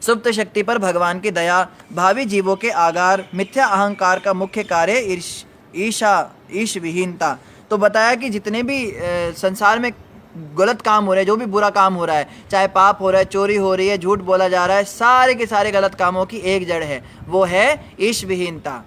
सुप्त शक्ति पर भगवान की दया, भावी जीवों के आगार, मिथ्या अहंकार का मुख्य कार्य ईश विहीनता। तो बताया कि जितने भी संसार में गलत काम हो रहे हैं, जो भी बुरा काम हो रहा है, चाहे पाप हो रहा है, चोरी हो रही है, झूठ बोला जा रहा है, सारे के सारे गलत कामों की एक जड़ है, वो है ईश विहीनता,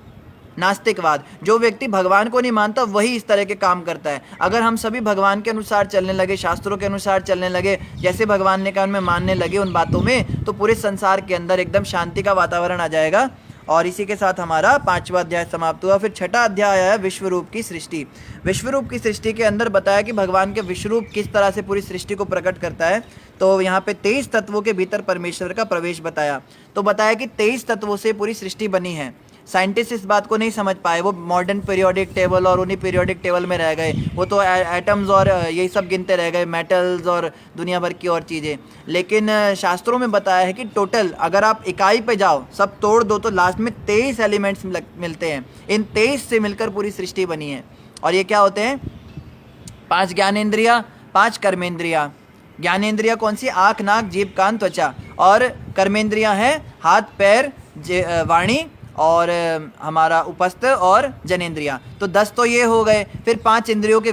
नास्तिकवाद। जो व्यक्ति भगवान को नहीं मानता वही इस तरह के काम करता है। अगर हम सभी भगवान के अनुसार चलने लगे, शास्त्रों के अनुसार चलने लगे, जैसे भगवान ने कहा उनमें मानने लगे उन बातों में, तो पूरे संसार के अंदर एकदम शांति का वातावरण आ जाएगा। और इसी के साथ हमारा 5वां अध्याय समाप्त हुआ। फिर 6ठा अध्याय आया विश्वरूप की सृष्टि। विश्वरूप की सृष्टि के अंदर बताया कि भगवान के विश्वरूप किस तरह से पूरी सृष्टि को प्रकट करता है। तो यहाँ पे 23 तत्वों के भीतर परमेश्वर का प्रवेश बताया। तो बताया कि 23 तत्वों से पूरी सृष्टि बनी है। साइंटिस्ट इस बात को नहीं समझ पाए, वो मॉडर्न पीरियोडिक टेबल और उन्हीं पीरियोडिक टेबल में रह गए, वो तो एटम्स और यही सब गिनते रह गए, मेटल्स और दुनिया भर की और चीज़ें। लेकिन शास्त्रों में बताया है कि टोटल अगर आप इकाई पे जाओ, सब तोड़ दो, तो लास्ट में 23 एलिमेंट्स मिलते हैं। इन 23 से मिलकर पूरी सृष्टि बनी है। और ये क्या होते हैं? 5 ज्ञानेंद्रिया, 5 कर्मेंद्रिया। ज्ञानेंद्रिया कौन सी? आँख, नाक, जीभ, कान, त्वचा। और कर्मेंद्रिया हैं हाथ, पैर, वाणी और हमारा उपस्थ और जनेंद्रिया। तो 10 तो ये हो गए। फिर 5 इंद्रियों के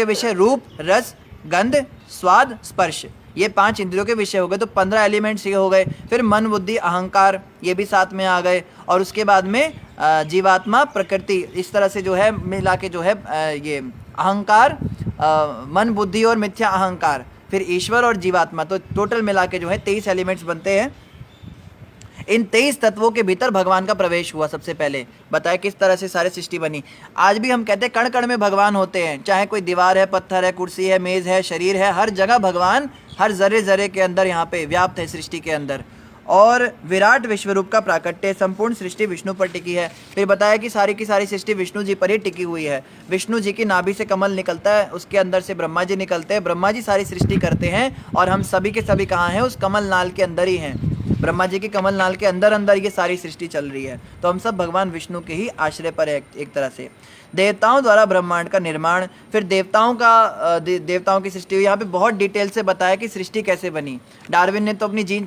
विषय रूप, रस, गंध, स्वाद, स्पर्श। ये 5 इंद्रियों के विषय हो गए। तो 15 एलिमेंट्स ये हो गए। फिर मन, बुद्धि, अहंकार, ये भी साथ में आ गए। और उसके बाद में जीवात्मा, प्रकृति, इस तरह से जो है मिला के जो है ये अहंकार, मन, बुद्धि और मिथ्या अहंकार, फिर ईश्वर और जीवात्मा, तो टोटल मिला के जो है 23 एलिमेंट्स बनते हैं। इन 23 तत्वों के भीतर भगवान का प्रवेश हुआ। सबसे पहले बताया किस तरह से सारे सृष्टि बनी। आज भी हम कहते हैं कण कण में भगवान होते हैं, चाहे कोई दीवार है, पत्थर है, कुर्सी है, मेज है, शरीर है, हर जगह भगवान हर जर्रे जर्रे के अंदर यहाँ पे व्याप्त है सृष्टि के अंदर। और विराट विश्वरूप का प्राकट्य, संपूर्ण सृष्टि विष्णु पर टिकी है। फिर बताया कि सारी की सारी सृष्टि विष्णु जी पर ही टिकी हुई है। विष्णु जी की नाभि से कमल निकलता है, उसके अंदर से ब्रह्मा जी निकलते हैं, ब्रह्मा जी सारी सृष्टि करते हैं और हम सभी के सभी कहाँ हैं, उस कमल नाल के अंदर ही हैं। ब्रह्मा जी के कमल नाल के अंदर अंदर ये सारी सृष्टि चल रही है। तो हम सब भगवान विष्णु के ही आश्रय पर है एक तरह से। देवताओं द्वारा ब्रह्मांड का निर्माण, फिर देवताओं की सृष्टि हुई। यहाँ पे बहुत डिटेल से बताया कि सृष्टि कैसे बनी। डार्विन ने तो अपनी जान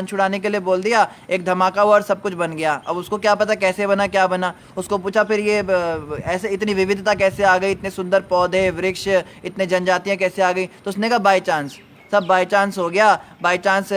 छुड़ाने के लिए बोल दिया, एक धमाका हुआ और सब कुछ बन गया। अब उसको क्या पता कैसे बना, क्या बना। उसको पूछा फिर ये ऐसे इतनी विविधता कैसे आ गई, इतने सुंदर पौधे वृक्ष, इतने जनजातियाँ कैसे आ गई। तो उसने कहा बाई चांस, सब बाई चांस हो गया। बाई चांस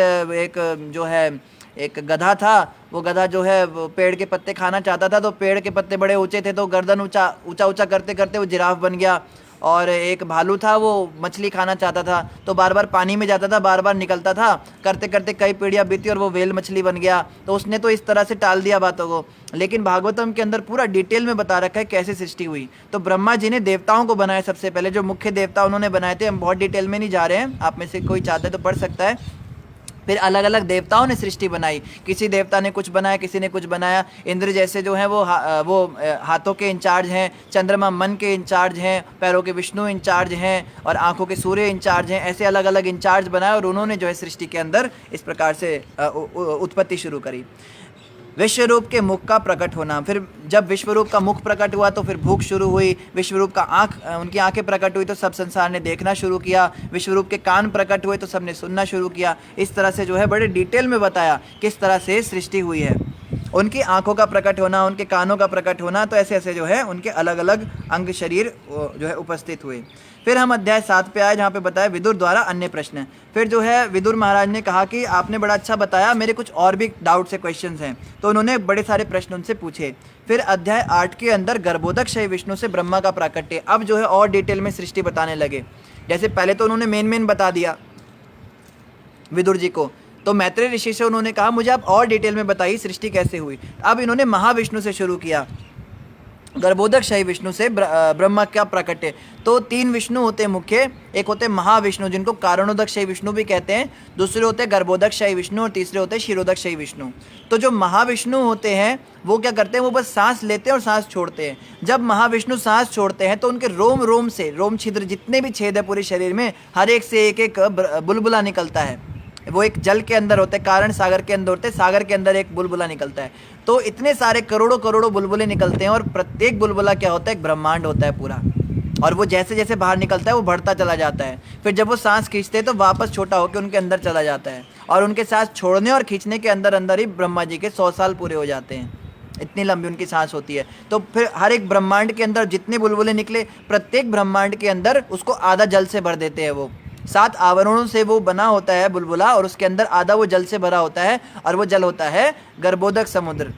एक गधा था, वो गधा जो है वो पेड़ के पत्ते खाना चाहता था, तो पेड़ के पत्ते बड़े ऊंचे थे तो गर्दन ऊंचा करते करते वो जिराफ बन गया। और एक भालू था, वो मछली खाना चाहता था तो बार बार पानी में जाता था, बार बार निकलता था, करते करते कई पीढ़ियाँ बीती और वो व्हेल मछली बन गया। तो उसने तो इस तरह से टाल दिया बातों को, लेकिन भागवतम के अंदर पूरा डिटेल में बता रखा है कैसे सृष्टि हुई। तो ब्रह्मा जी ने देवताओं को बनाया सबसे पहले, जो मुख्य देवता उन्होंने बनाए थे। हम बहुत डिटेल में नहीं जा रहे हैं, आप में से कोई चाहता है तो पढ़ सकता है। फिर अलग अलग देवताओं ने सृष्टि बनाई, किसी देवता ने कुछ बनाया, किसी ने कुछ बनाया। इंद्र जैसे जो हैं वो हाथों के इंचार्ज हैं, चंद्रमा मन के इंचार्ज हैं, पैरों के विष्णु इंचार्ज हैं और आंखों के सूर्य इंचार्ज हैं। ऐसे अलग अलग इंचार्ज बनाए और उन्होंने जो है सृष्टि के अंदर इस प्रकार से उत्पत्ति शुरू करी। विश्वरूप के मुख का प्रकट होना, फिर जब विश्वरूप का मुख प्रकट हुआ तो फिर भूख शुरू हुई। विश्वरूप का उनकी आंखें प्रकट हुई तो सब संसार ने देखना शुरू किया। विश्वरूप के कान प्रकट हुए तो सबने सुनना शुरू किया। इस तरह से जो है बड़े डिटेल में बताया किस तरह से सृष्टि हुई है। उनकी आंखों का प्रकट होना, उनके कानों का प्रकट होना, तो ऐसे ऐसे जो है उनके अलग अलग अंग शरीर जो है उपस्थित हुए। फिर हम अध्याय 7 पे आए, जहाँ पे बताया विदुर द्वारा अन्य प्रश्न। फिर जो है विदुर महाराज ने कहा कि आपने बड़ा अच्छा बताया, मेरे कुछ और भी डाउट्स है, क्वेश्चंस हैं। तो उन्होंने बड़े सारे प्रश्न उनसे पूछे। फिर अध्याय 8 के अंदर गर्भोदक शय विष्णु से ब्रह्मा का प्राकट्य, अब जो है और डिटेल में सृष्टि बताने लगे। जैसे पहले तो उन्होंने मेन बता दिया विदुर जी को, तो मैत्रेय ऋषि से उन्होंने कहा मुझे आप और डिटेल में बताइए सृष्टि कैसे हुई। अब इन्होंने महाविष्णु से शुरू किया, गर्भोदक शय विष्णु से ब्रह्मा का प्रकट्य। तो 3 विष्णु होते हैं मुख्य, एक होते हैं महाविष्णु जिनको कारणोदक शय विष्णु भी कहते हैं, दूसरे होते हैं गर्भोदक शय विष्णु और तीसरे होते हैं क्षीरोदक शय विष्णु। तो जो महाविष्णु होते हैं वो क्या करते हैं, वो बस सांस लेते हैं और सांस छोड़ते हैं। जब महाविष्णु सांस छोड़ते हैं तो उनके रोम रोम से, रोम छिद्र जितने भी छेद है पूरे शरीर में, हर एक से एक एक बुलबुला निकलता है। वो एक जल के अंदर होते हैं, कारण सागर के अंदर होते हैं, सागर के अंदर एक बुलबुला निकलता है। तो इतने सारे करोड़ों करोड़ों बुलबुले निकलते हैं और प्रत्येक बुलबुला क्या होता है, एक ब्रह्मांड होता है पूरा। और वो जैसे जैसे बाहर निकलता है वो बढ़ता चला जाता है। फिर जब वो सांस खींचते हैं तो वापस छोटा होकर उनके अंदर चला जाता है। और उनके सांस छोड़ने और खींचने के अंदर अंदर ही ब्रह्मा जी के 100 साल पूरे हो जाते हैं, इतनी लंबी उनकी सांस होती है। तो फिर हर एक ब्रह्मांड के अंदर जितने बुलबुले निकले, प्रत्येक ब्रह्मांड के अंदर उसको आधा जल से भर देते हैं। वो 7 आवरणों से वो बना होता है बुलबुला, और उसके अंदर आधा वो जल से भरा होता है, और वो जल होता है गर्भोदक समुद्र।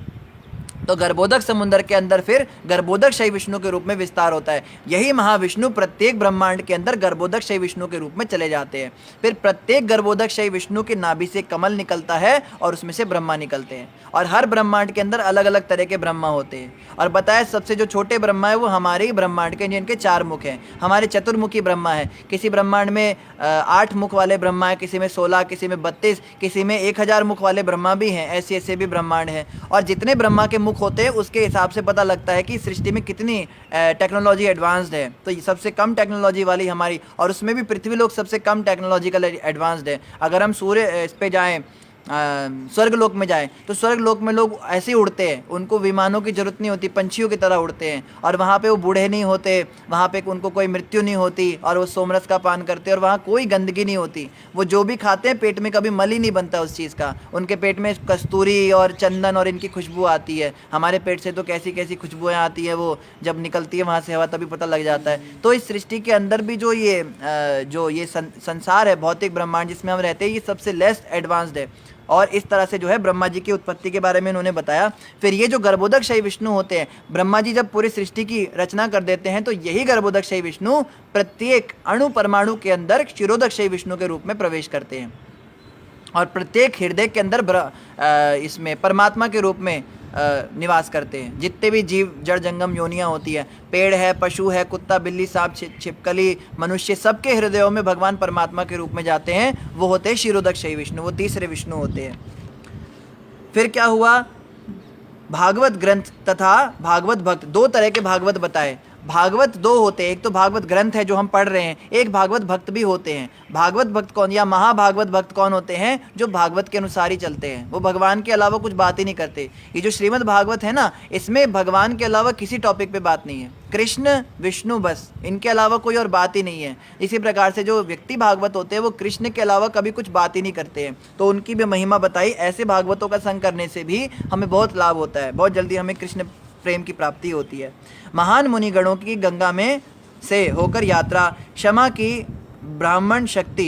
तो गर्भोदक समुद्र के अंदर फिर गर्भोदक शय विष्णु के रूप में विस्तार होता है। यही महाविष्णु प्रत्येक ब्रह्मांड के अंदर गर्भोदक शय विष्णु के रूप में चले जाते हैं। फिर प्रत्येक गर्भोदक शय विष्णु के नाभि से कमल निकलता है और उसमें से ब्रह्मा निकलते हैं। और हर ब्रह्मांड के अंदर अलग अलग तरह के ब्रह्मा होते हैं। और बताया सबसे जो छोटे ब्रह्मा है वो हमारे ही ब्रह्मांड के, जिनके 4 मुख हैं। हमारे चतुर्मुखी ब्रह्मा है, किसी ब्रह्मांड में 8 मुख वाले ब्रह्मा है, किसी में 16, किसी में 32, किसी में 1000 मुख वाले ब्रह्मा भी हैं। ऐसे ऐसे भी ब्रह्मांड हैं। और जितने ब्रह्मा के मुख होते हैं उसके हिसाब से पता लगता है कि सृष्टि में कितनी टेक्नोलॉजी एडवांस्ड है। तो ये सबसे कम टेक्नोलॉजी वाली हमारी, और उसमें भी पृथ्वी लोक सबसे कम टेक्नोलॉजिकल एडवांस्ड है। अगर हम सूर्य इस पे जाएँ, स्वर्ग लोक में जाएं तो स्वर्ग लोक में लोग ऐसे ही उड़ते हैं, उनको विमानों की जरूरत नहीं होती, पंछियों की तरह उड़ते हैं। और वहाँ पे वो बूढ़े नहीं होते, वहाँ पे उनको कोई मृत्यु नहीं होती, और वो सोमरस का पान करते हैं, और वहाँ कोई गंदगी नहीं होती। वो जो भी खाते हैं पेट में कभी मल ही नहीं बनता उस चीज़ का। उनके पेट में कस्तूरी और चंदन और इनकी खुशबू आती है। हमारे पेट से तो कैसी कैसी खुशबुएँ आती है, वो जब निकलती है वहाँ से हवा तभी पता लग जाता है। तो इस सृष्टि के अंदर भी जो ये संसार है, भौतिक ब्रह्मांड जिसमें हम रहते हैं, ये सबसे लेस एडवांस्ड है। और इस तरह से जो है ब्रह्मा जी की उत्पत्ति के बारे में उन्होंने बताया। फिर ये जो गर्भोदक शय विष्णु होते हैं, ब्रह्मा जी जब पूरी सृष्टि की रचना कर देते हैं तो यही गर्भोदक शय विष्णु प्रत्येक अणु परमाणु के अंदर क्षीरोदक शय विष्णु के रूप में प्रवेश करते हैं। और प्रत्येक हृदय के अंदर इसमें परमात्मा के रूप में निवास करते हैं। जितने भी जीव जड़ जंगम योनियाँ होती है, पेड़ है, पशु है, कुत्ता बिल्ली सांप छिपकली मनुष्य, सबके हृदयों में भगवान परमात्मा के रूप में जाते हैं। वो होते हैं क्षीरोदक्षयी विष्णु, वो तीसरे विष्णु होते हैं। फिर क्या हुआ, भागवत ग्रंथ तथा भागवत भक्त, दो तरह के भागवत बताए। भागवत दो होते हैं, एक तो भागवत ग्रंथ है जो हम पढ़ रहे हैं, एक भागवत भक्त भी होते हैं। भागवत भक्त कौन, या महाभागवत भक्त कौन होते हैं, जो भागवत के अनुसार ही चलते हैं, वो भगवान के अलावा कुछ बात ही नहीं करते। ये जो श्रीमद् भागवत है ना, इसमें भगवान के अलावा किसी टॉपिक पे बात नहीं है, कृष्ण विष्णु बस, इनके अलावा कोई और बात ही नहीं है। इसी प्रकार से जो व्यक्ति भागवत होते हैं वो कृष्ण के अलावा कभी कुछ बात ही नहीं करते हैं, तो उनकी भी महिमा बताई। ऐसे भागवतों का संग करने से भी हमें बहुत लाभ होता है, बहुत जल्दी हमें कृष्ण प्रेम की प्राप्ति होती है। महान मुनिगणों की गंगा में से होकर यात्रा, क्षमा की ब्राह्मण शक्ति,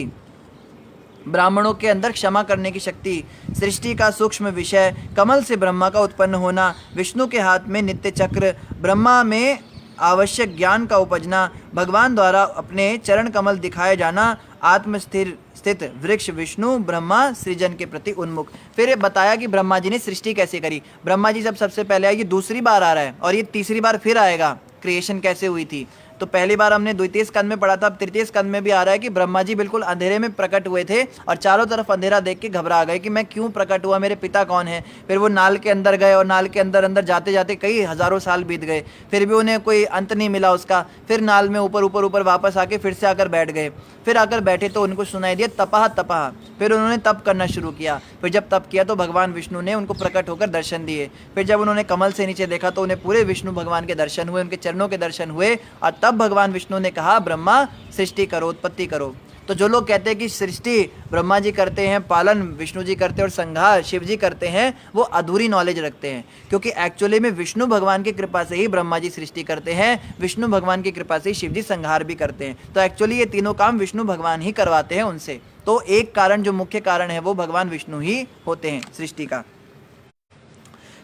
ब्राह्मणों के अंदर क्षमा करने की शक्ति, सृष्टि का सूक्ष्म विषय, कमल से ब्रह्मा का उत्पन्न होना, विष्णु के हाथ में नित्य चक्र, ब्रह्मा में आवश्यक ज्ञान का उपजना, भगवान द्वारा अपने चरण कमल दिखाए जाना, आत्मस्थिर स्थित वृक्ष विष्णु, ब्रह्मा सृजन के प्रति उन्मुख। फिर बताया कि ब्रह्मा जी ने सृष्टि कैसे करी। ब्रह्मा जी जब सबसे पहले आए, ये दूसरी बार आ रहा है और ये तीसरी बार फिर आएगा, क्रिएशन कैसे हुई थी। तो पहली बार हमने द्वितीय स्कंद में पढ़ा था, अब तृतीय स्कंद में भी आ रहा है कि ब्रह्मा जी बिल्कुल अंधेरे में प्रकट हुए थे और चारों तरफ अंधेरा देख के घबरा गए कि मैं क्यों प्रकट हुआ, मेरे पिता कौन है। फिर वो नाल के अंदर गए और नाल के अंदर अंदर जाते जाते कई हजारों साल बीत गए, फिर भी उन्हें कोई अंत नहीं मिला उसका। फिर नाल में ऊपर ऊपर ऊपर वापस आके फिर से आकर बैठ गए। फिर आकर बैठे तो उनको सुनाई दिया तपह तपह, फिर उन्होंने तप करना शुरू किया। फिर जब तप किया तो भगवान विष्णु ने उनको प्रकट होकर दर्शन दिए। फिर जब उन्होंने कमल से नीचे देखा तो उन्हें पूरे विष्णु भगवान के दर्शन हुए, उनके चरणों के दर्शन हुए। और तब भगवान विष्णु ने कहा ब्रह्मा सृष्टि करो, उत्पत्ति करो। तो जो लोग कहते हैं कि सृष्टि ब्रह्मा जी करते हैं, पालन विष्णु जी करते हैं और संहार शिव जी करते हैं, वो अधूरी नॉलेज रखते हैं। क्योंकि एक्चुअली में विष्णु भगवान की कृपा से ही ब्रह्मा जी सृष्टि करते हैं, विष्णु भगवान की कृपा से ही शिव जी संहार भी करते हैं। तो एक्चुअली ये तीनों काम विष्णु भगवान ही करवाते हैं उनसे। तो एक कारण, जो मुख्य कारण है, वो भगवान विष्णु ही होते हैं सृष्टि का।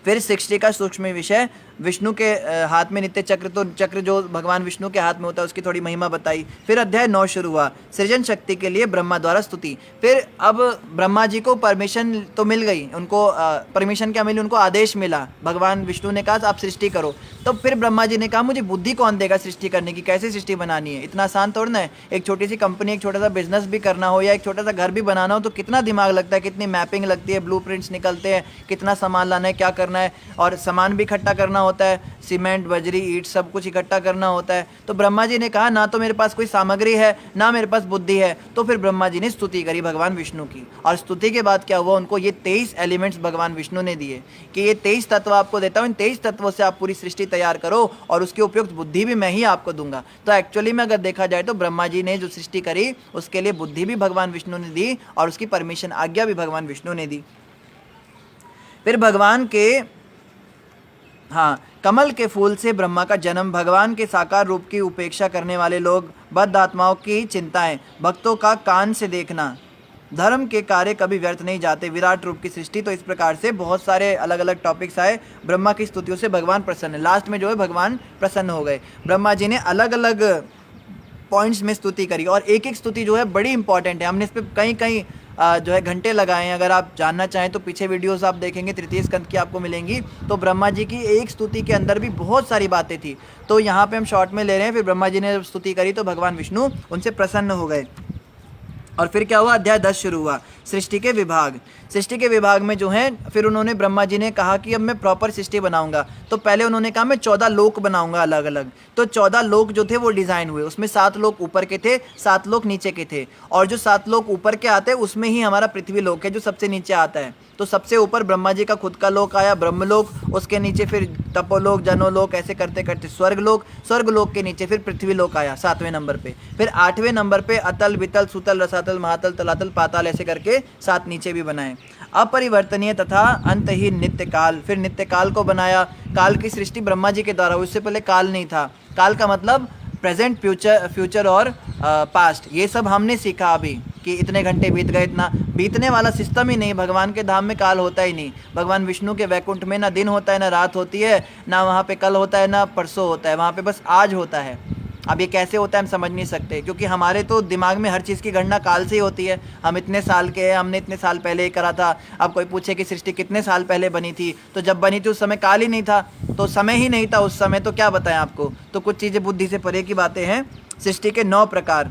फिर सृष्टि का सूक्ष्म विषय, विष्णु के हाथ में नित्य चक्र, तो चक्र जो भगवान विष्णु के हाथ में होता है उसकी थोड़ी महिमा बताई। फिर अध्याय 9 शुरू हुआ, सृजन शक्ति के लिए ब्रह्मा द्वारा स्तुति। फिर अब ब्रह्मा जी को परमिशन तो मिल गई, उनको परमिशन क्या मिली, उनको आदेश मिला। भगवान विष्णु ने कहा आप सृष्टि करो। तो फिर ब्रह्मा जी ने कहा मुझे बुद्धि कौन देगा सृष्टि करने की, कैसे सृष्टि बनानी है, इतना आसान थोड़ा ना है। एक छोटी सी कंपनी, एक छोटा सा बिजनेस भी करना हो या एक छोटा सा घर भी बनाना हो तो कितना दिमाग लगता है, कितनी मैपिंग लगती है, ब्लूप्रिंट्स निकलते हैं, कितना सामान लाना है, क्या करना है, और सामान भी इकट्ठा करना होता है, सीमेंट बजरी ईंट सब कुछ इकट्ठा करना होता है। तो ब्रह्मा जी ने कहा ना तो मेरे पास कोई सामग्री है, ना मेरे पास बुद्धि है। तो फिर ब्रह्मा जी ने स्तुति करी भगवान विष्णु की, और स्तुति के बाद क्या हुआ, उनको ये 23 एलिमेंट्स भगवान विष्णु ने दिए कि ये 23 तत्व आपको देता हूँ, इन 23 तत्वों से आप पूरी सृष्टि तैयार करो और उसकी उपयुक्त बुद्धि भी मैं ही आपको दूंगा। तो एक्चुअली में अगर देखा जाए तो ब्रह्मा जी ने जो सृष्टि करी उसके लिए बुद्धि भी भगवान विष्णु ने दी और उसकी परमिशन, आज्ञा भी भगवान विष्णु ने दी। फिर भगवान के कमल के फूल से ब्रह्मा का जन्म, भगवान के साकार रूप की उपेक्षा करने वाले लोग, बद्ध आत्माओं की चिंताएं, भक्तों का कान से देखना, धर्म के कार्य कभी व्यर्थ नहीं जाते, विराट रूप की सृष्टि। तो इस प्रकार से बहुत सारे अलग अलग टॉपिक्स आए। ब्रह्मा की स्तुतियों से भगवान प्रसन्न है, लास्ट में जो है भगवान प्रसन्न हो गए। ब्रह्मा जी ने अलग अलग पॉइंट्स में स्तुति करी और एक एक स्तुति जो है बड़ी इंपॉर्टेंट है। हमने इस पर कई कई जो है घंटे लगाए हैं। अगर आप जानना चाहें तो पीछे वीडियोस आप देखेंगे, तृतीय स्कंद की आपको मिलेंगी। तो ब्रह्मा जी की एक स्तुति के अंदर भी बहुत सारी बातें थी, तो यहाँ पे हम शॉर्ट में ले रहे हैं। फिर ब्रह्मा जी ने जब स्तुति करी तो भगवान विष्णु उनसे प्रसन्न हो गए। और फिर क्या हुआ, अध्याय 10 शुरू हुआ, सृष्टि के विभाग। सृष्टि के विभाग में जो है फिर उन्होंने, ब्रह्मा जी ने कहा कि अब मैं प्रॉपर सृष्टि बनाऊंगा। तो पहले उन्होंने कहा मैं 14 लोक बनाऊंगा अलग अलग। तो 14 लोक जो थे वो डिज़ाइन हुए, उसमें 7 लोक ऊपर के थे, 7 लोक नीचे के थे। और जो 7 लोक ऊपर के आते हैं उसमें ही हमारा पृथ्वी लोक है जो सबसे नीचे आता है। तो सबसे ऊपर ब्रह्मा जी का खुद का लोक आया, ब्रह्मलोक, उसके नीचे फिर तपोलोक, जनोलोक, ऐसे करते करते स्वर्गलोक, स्वर्गलोक के नीचे फिर पृथ्वी लोक आया 7वें नंबर पे। फिर 8वें नंबर पे अतल, वितल, सुतल, रसातल, महातल, तलातल, पाताल, ऐसे करके 7 नीचे भी बनाए। अपरिवर्तनीय तथा अंतहीन नित्य काल, फिर नित्य काल को बनाया। काल की सृष्टि ब्रह्मा जी के द्वारा, उससे पहले काल नहीं था। काल का मतलब प्रेजेंट, फ्यूचर और पास्ट, ये सब हमने सीखा अभी कि इतने घंटे बीत गए, इतना बीतने वाला सिस्टम ही नहीं। भगवान के धाम में काल होता ही नहीं। भगवान विष्णु के वैकुंठ में ना दिन होता है, ना रात होती है, ना वहाँ पे कल होता है, ना परसों होता है, वहाँ पे बस आज होता है। अब ये कैसे होता है हम समझ नहीं सकते, क्योंकि हमारे तो दिमाग में हर चीज़ की गणना काल से ही होती है। हम इतने साल के हैं, हमने इतने साल पहले ये करा था। अब कोई पूछे कि सृष्टि कितने साल पहले बनी थी, तो जब बनी थी उस समय काल ही नहीं था, तो समय ही नहीं था उस समय, तो क्या बताएं आपको। तो कुछ चीज़ें बुद्धि से परे की बातें हैं। सृष्टि के 9 प्रकार,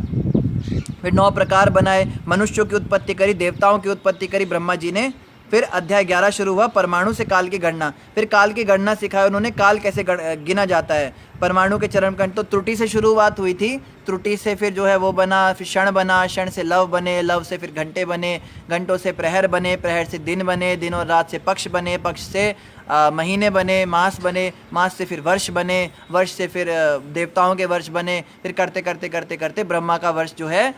फिर 9 प्रकार बनाए, मनुष्यों की उत्पत्ति करी, देवताओं की उत्पत्ति करी ब्रह्मा जी ने। फिर अध्याय 11 शुरू हुआ, परमाणु से काल की गणना। फिर काल की गणना सिखाया उन्होंने, काल कैसे गिना जाता है। परमाणु के चरम खंड तो त्रुटि से शुरुआत हुई थी, त्रुटि से फिर जो है वो बना, फिर क्षण बना, क्षण से लव बने, लव से फिर घंटे बने, घंटों से प्रहर बने, प्रहर से दिन बने, दिन और रात से पक्ष बने, पक्ष से महीने बने, मास बने, मास से फिर वर्ष बने, वर्ष से फिर देवताओं के वर्ष बने। फिर करते करते करते करते ब्रह्मा का वर्ष जो है,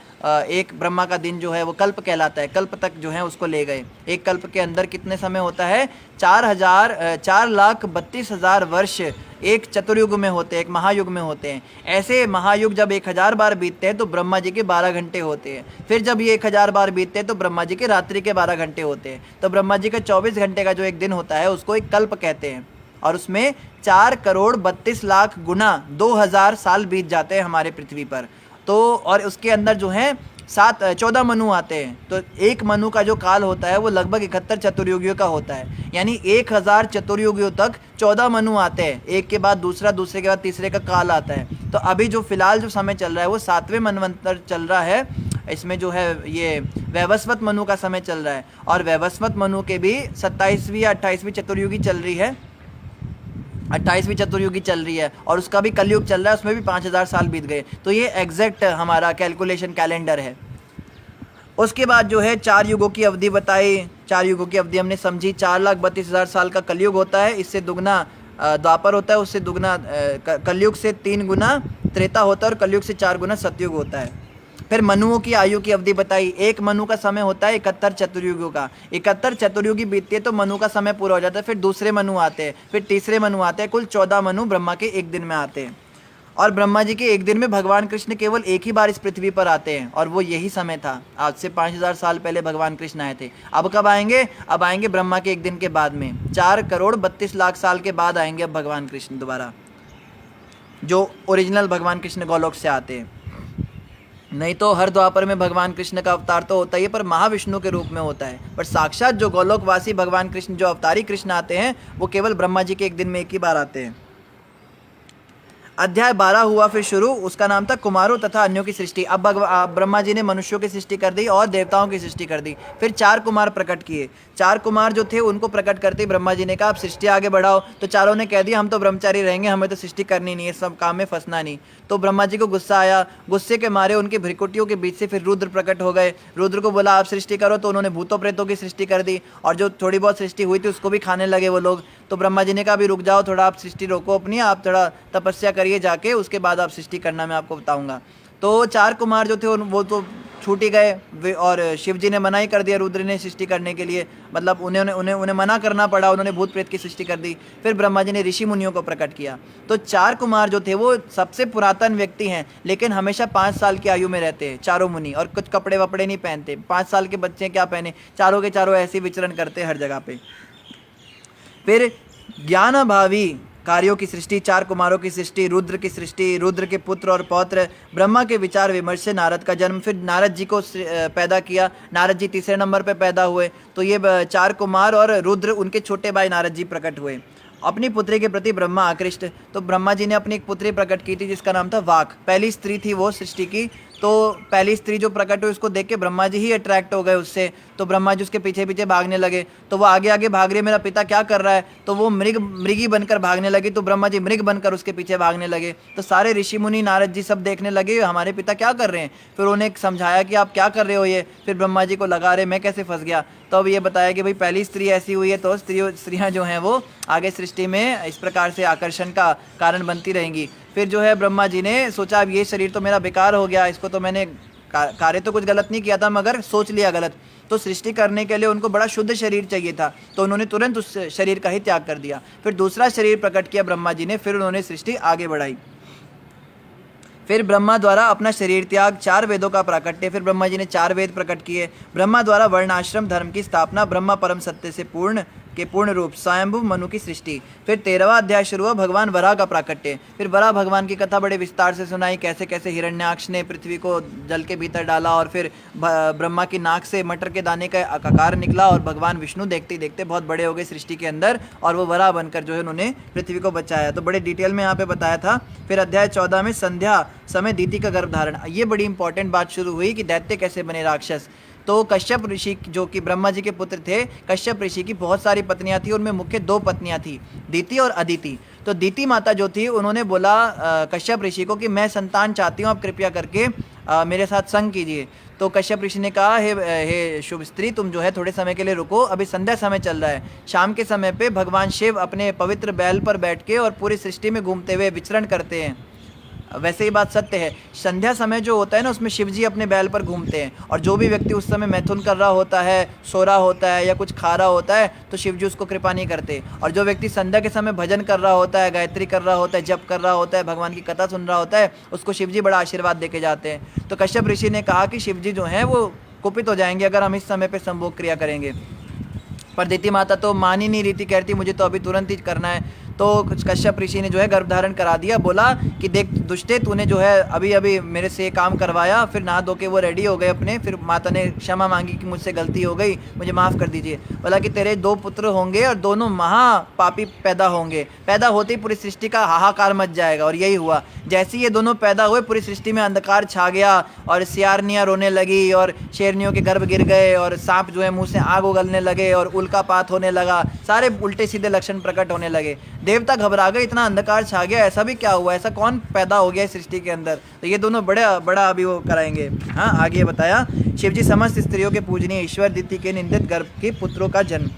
एक ब्रह्मा का दिन जो है वो कल्प कहलाता है, कल्प तक जो है उसको ले गए। एक कल्प के अंदर कितने समय होता है, 4,32,000 वर्ष एक चतुर्युग में होते हैं, एक महायुग में होते हैं। ऐसे महायुग जब 1000 बार बीतते हैं तो ब्रह्मा जी के 12 घंटे होते हैं। फिर जब ये 1000 बार बीतते हैं तो ब्रह्मा जी के रात्रि के 12 घंटे होते हैं। तो ब्रह्मा जी का 24 घंटे का जो एक दिन होता है उसको एक कल्प कहते हैं। और उसमें 4,32,00,000 गुना 2000 साल बीत जाते हैं हमारे पृथ्वी पर। तो और उसके अंदर जो है 14 मनु आते हैं। तो एक मनु का जो काल होता है वो लगभग 71 चतुर्युगियों का होता है, यानी 1000 चतुर्युगियों तक 14 मनु आते हैं, एक के बाद दूसरा, दूसरे के बाद तीसरे का काल आता है। तो अभी जो फिलहाल जो समय चल रहा है वो 7वें मनवंतर चल रहा है। इसमें जो है ये वैवस्वत मनु का समय चल रहा है, और वैवस्वत मनु के भी 27वीं या 28वीं चतुर्युगी चल रही है, 28वीं चतुर्युगी चल रही है, और उसका भी कलयुग चल रहा है, उसमें भी 5000 साल बीत गए। तो ये एग्जैक्ट हमारा कैलकुलेशन कैलेंडर है। उसके बाद जो है 4 युगों की अवधि बताई। 4 युगों की अवधि हमने समझी, 4,32,000 साल का कलयुग होता है, इससे दुगना द्वापर होता है, उससे दुगना कलयुग से 3 गुना त्रेता होता है, और कलयुग से 4 गुना सतयुग होता है। फिर मनुओं की आयु की अवधि बताई। एक मनु का समय होता है 71 चतुर्युगों का, 71 चतुर्युगी बीतती है तो मनु का समय पूरा हो जाता है। फिर दूसरे मनु आते हैं, फिर तीसरे मनु आते हैं, कुल 14 मनु ब्रह्मा के एक दिन में आते हैं। और ब्रह्मा जी के एक दिन में भगवान कृष्ण केवल एक ही बार इस पृथ्वी पर आते हैं, और वो यही समय था। आज से 5000 साल पहले भगवान कृष्ण आए थे। अब कब आएंगे, अब आएंगे ब्रह्मा के एक दिन के बाद में, 4,32,00,000 साल के बाद आएंगे अब भगवान कृष्ण दोबारा, जो ओरिजिनल भगवान कृष्ण गोलोक से आते हैं। नहीं तो हर द्वापर में भगवान कृष्ण का अवतार तो होता ही है, पर महाविष्णु के रूप में होता है। पर साक्षात जो गोलोकवासी भगवान कृष्ण, जो अवतारी कृष्ण आते हैं, वो केवल ब्रह्मा जी के एक दिन में एक ही बार आते हैं। अध्याय 12 हुआ फिर शुरू, उसका नाम था कुमारों तथा अन्यों की सृष्टि। अब ब्रह्मा जी ने मनुष्यों की सृष्टि कर दी और देवताओं की सृष्टि कर दी। फिर 4 कुमार प्रकट किए। 4 कुमार जो थे उनको प्रकट करते ब्रह्मा जी ने कहा आप सृष्टि आगे बढ़ाओ। तो चारों ने कह दिया हम तो ब्रह्मचारी रहेंगे, हमें तो सृष्टि करनी नहीं है, सब काम में फंसना नहीं। तो ब्रह्मा जी को गुस्सा आया, गुस्से के मारे उनकी भ्रिकुटियों के बीच से फिर रुद्र प्रकट हो गए। रुद्र को बोला आप सृष्टि करो, तो उन्होंने भूतों प्रेतों की सृष्टि कर दी, और जो थोड़ी बहुत सृष्टि हुई थी उसको भी खाने लगे वो लोग। तो ब्रह्मा जी ने कहा अभी रुक जाओ थोड़ा, आप सृष्टि रोको अपनी, आप थोड़ा तपस्या करिए जाके, उसके बाद आप सृष्टि करना मैं आपको बताऊंगा। तो 4 कुमार जो थे वो तो छूट ही गए, और शिव जी ने मना ही कर दिया रुद्र ने सृष्टि करने के लिए, मतलब उन्हें मना करना पड़ा, उन्होंने भूत प्रेत की सृष्टि कर दी। फिर ब्रह्मा जी ने ऋषि मुनियों को प्रकट किया। तो 4 कुमार जो थे वो सबसे पुरातन व्यक्ति हैं, लेकिन हमेशा 5 साल की आयु में रहते हैं चारों मुनि, और कुछ कपड़े वपड़े नहीं पहनते। 5 साल के बच्चे क्या पहने, चारों के चारों ऐसे विचरण करते हैं हर जगह पे। फिर ज्ञान भावी कार्यों की सृष्टि, 4 कुमारों की सृष्टि, रुद्र की सृष्टि, रुद्र के पुत्र और पौत्र, ब्रह्मा के विचार विमर्श से नारद का जन्म। फिर नारद जी को पैदा किया, नारद जी तीसरे नंबर पे पैदा हुए। तो ये 4 कुमार और रुद्र, उनके छोटे भाई नारद जी प्रकट हुए। अपनी पुत्री के प्रति ब्रह्मा आकृष्ट, तो ब्रह्मा जी ने अपनी एक पुत्री प्रकट की थी जिसका नाम था वाक। पहली स्त्री थी वो सृष्टि की। तो पहली स्त्री जो प्रकट हुई उसको देख के ब्रह्मा जी ही अट्रैक्ट हो गए उससे। तो ब्रह्मा जी उसके पीछे पीछे भागने लगे। तो वो आगे आगे भाग रही है, मेरा पिता क्या कर रहा है, तो वो मृगी बनकर भागने लगी। तो ब्रह्मा जी मृग बनकर उसके पीछे भागने लगे। तो सारे ऋषि मुनि नारद जी सब देखने लगे हमारे पिता क्या कर रहे हैं। फिर उन्हें समझाया कि आप क्या कर रहे हो ये। फिर ब्रह्मा जी को लगा रहे मैं कैसे फंस गया। तो अब ये बताया कि भाई पहली स्त्री ऐसी हुई है, तो स्त्रियाँ जो हैं वो आगे सृष्टि में इस प्रकार से आकर्षण का कारण बनती रहेंगी। फिर जो है ब्रह्मा जी ने सोचा अब ये शरीर तो मेरा बेकार हो गया, इसको तो मैंने कार्य तो कुछ गलत नहीं किया था मगर सोच लिया गलत। तो सृष्टि करने के लिए उनको बड़ा शुद्ध शरीर चाहिए था, तो उन्होंने तुरंत उस शरीर का ही त्याग कर दिया। फिर दूसरा शरीर प्रकट किया ब्रह्मा जी ने, फिर उन्होंने सृष्टि आगे बढ़ाई। फिर ब्रह्मा द्वारा अपना शरीर त्याग, 4 वेदों का प्राकट्य। फिर ब्रह्मा जी ने 4 वेद प्रकट किए। ब्रह्मा द्वारा वर्णाश्रम धर्म की स्थापना, ब्रह्मा परम सत्य से पूर्ण। के पूर्ण रूप स्वयंभू मनु की सृष्टि। फिर 13वां अध्याय शुरू हुआ, भगवान वराह का प्राकट्य। फिर वराह भगवान की कथा बड़े विस्तार से सुनाई, कैसे कैसे हिरण्याक्ष ने पृथ्वी को जल के भीतर डाला और फिर ब्रह्मा की नाक से मटर के दाने का आकार निकला और भगवान विष्णु देखते देखते बहुत बड़े हो गए सृष्टि के अंदर और वो वराह बनकर जो है उन्होंने पृथ्वी को बचाया। तो बड़े डिटेल में यहाँ पे बताया था। फिर अध्याय 14 में संध्या समय दीति का गर्भ धारण, ये बड़ी इंपॉर्टेंट बात शुरू हुई कि दैत्य कैसे बने राक्षस। तो कश्यप ऋषि जो कि ब्रह्मा जी के पुत्र थे, कश्यप ऋषि की बहुत सारी पत्नियां थी, उनमें मुख्य 2 पत्नियां थी, दीति और अदिति। तो दीति माता जो थी उन्होंने बोला कश्यप ऋषि को कि मैं संतान चाहती हूँ, आप कृपया करके मेरे साथ संग कीजिए। तो कश्यप ऋषि ने कहा, हे शुभ स्त्री, तुम जो है थोड़े समय के लिए रुको, अभी संध्या समय चल रहा है। शाम के समय पे भगवान शिव अपने पवित्र बैल पर बैठ के और पूरी सृष्टि में घूमते हुए विचरण करते हैं। वैसे ही बात सत्य है, संध्या समय जो होता है ना उसमें शिव जी अपने बैल पर घूमते हैं और जो भी व्यक्ति उस समय मैथुन कर रहा होता है, सो रहा होता है या कुछ खा रहा होता है तो शिव जी उसको कृपा नहीं करते। और जो व्यक्ति संध्या के समय भजन कर रहा होता है, गायत्री कर रहा होता है, जप कर रहा होता है, भगवान की कथा सुन रहा होता है, उसको शिव जी बड़ा आशीर्वाद देके जाते हैं। तो कश्यप ऋषि ने कहा कि शिव जी जो हैं वो कुपित हो जाएंगे अगर हम इस समय पर संभोग क्रिया करेंगे। पर दीति माता तो मान ही नहीं रही थी, कहती मुझे तो अभी तुरंत ही करना है। तो कश्यप ऋषि ने जो है गर्भ धारण करा दिया, बोला कि देख दुष्टे, तूने जो है अभी अभी मेरे से काम करवाया। फिर नहा धो के वो रेडी हो गए अपने। फिर माता ने क्षमा मांगी कि मुझसे गलती हो गई, मुझे माफ़ कर दीजिए। बोला कि तेरे 2 पुत्र होंगे और दोनों महापापी पैदा होंगे। पैदा होते ही पूरी सृष्टि का हाहाकार मच जाएगा। और यही हुआ, जैसे ये दोनों पैदा हुए पूरी सृष्टि में अंधकार छा गया और सियारनियाँ रोने लगी और शेरनियों के गर्भ गिर गए और सांप जो है मुँह से आग उगलने लगे और उल्कापात होने लगा, सारे उल्टे सीधे लक्षण प्रकट होने लगे। देवता घबरा गए, इतना अंधकार छा गया, ऐसा भी क्या हुआ, ऐसा कौन पैदा हो गया इस सृष्टि के अंदर। तो ये दोनों बड़ा अभी वो कराएंगे। हाँ, आगे बताया, शिवजी समस्त स्त्रियों के पूजनीय ईश्वर, दीति के निंदित गर्भ के पुत्रों का जन्म।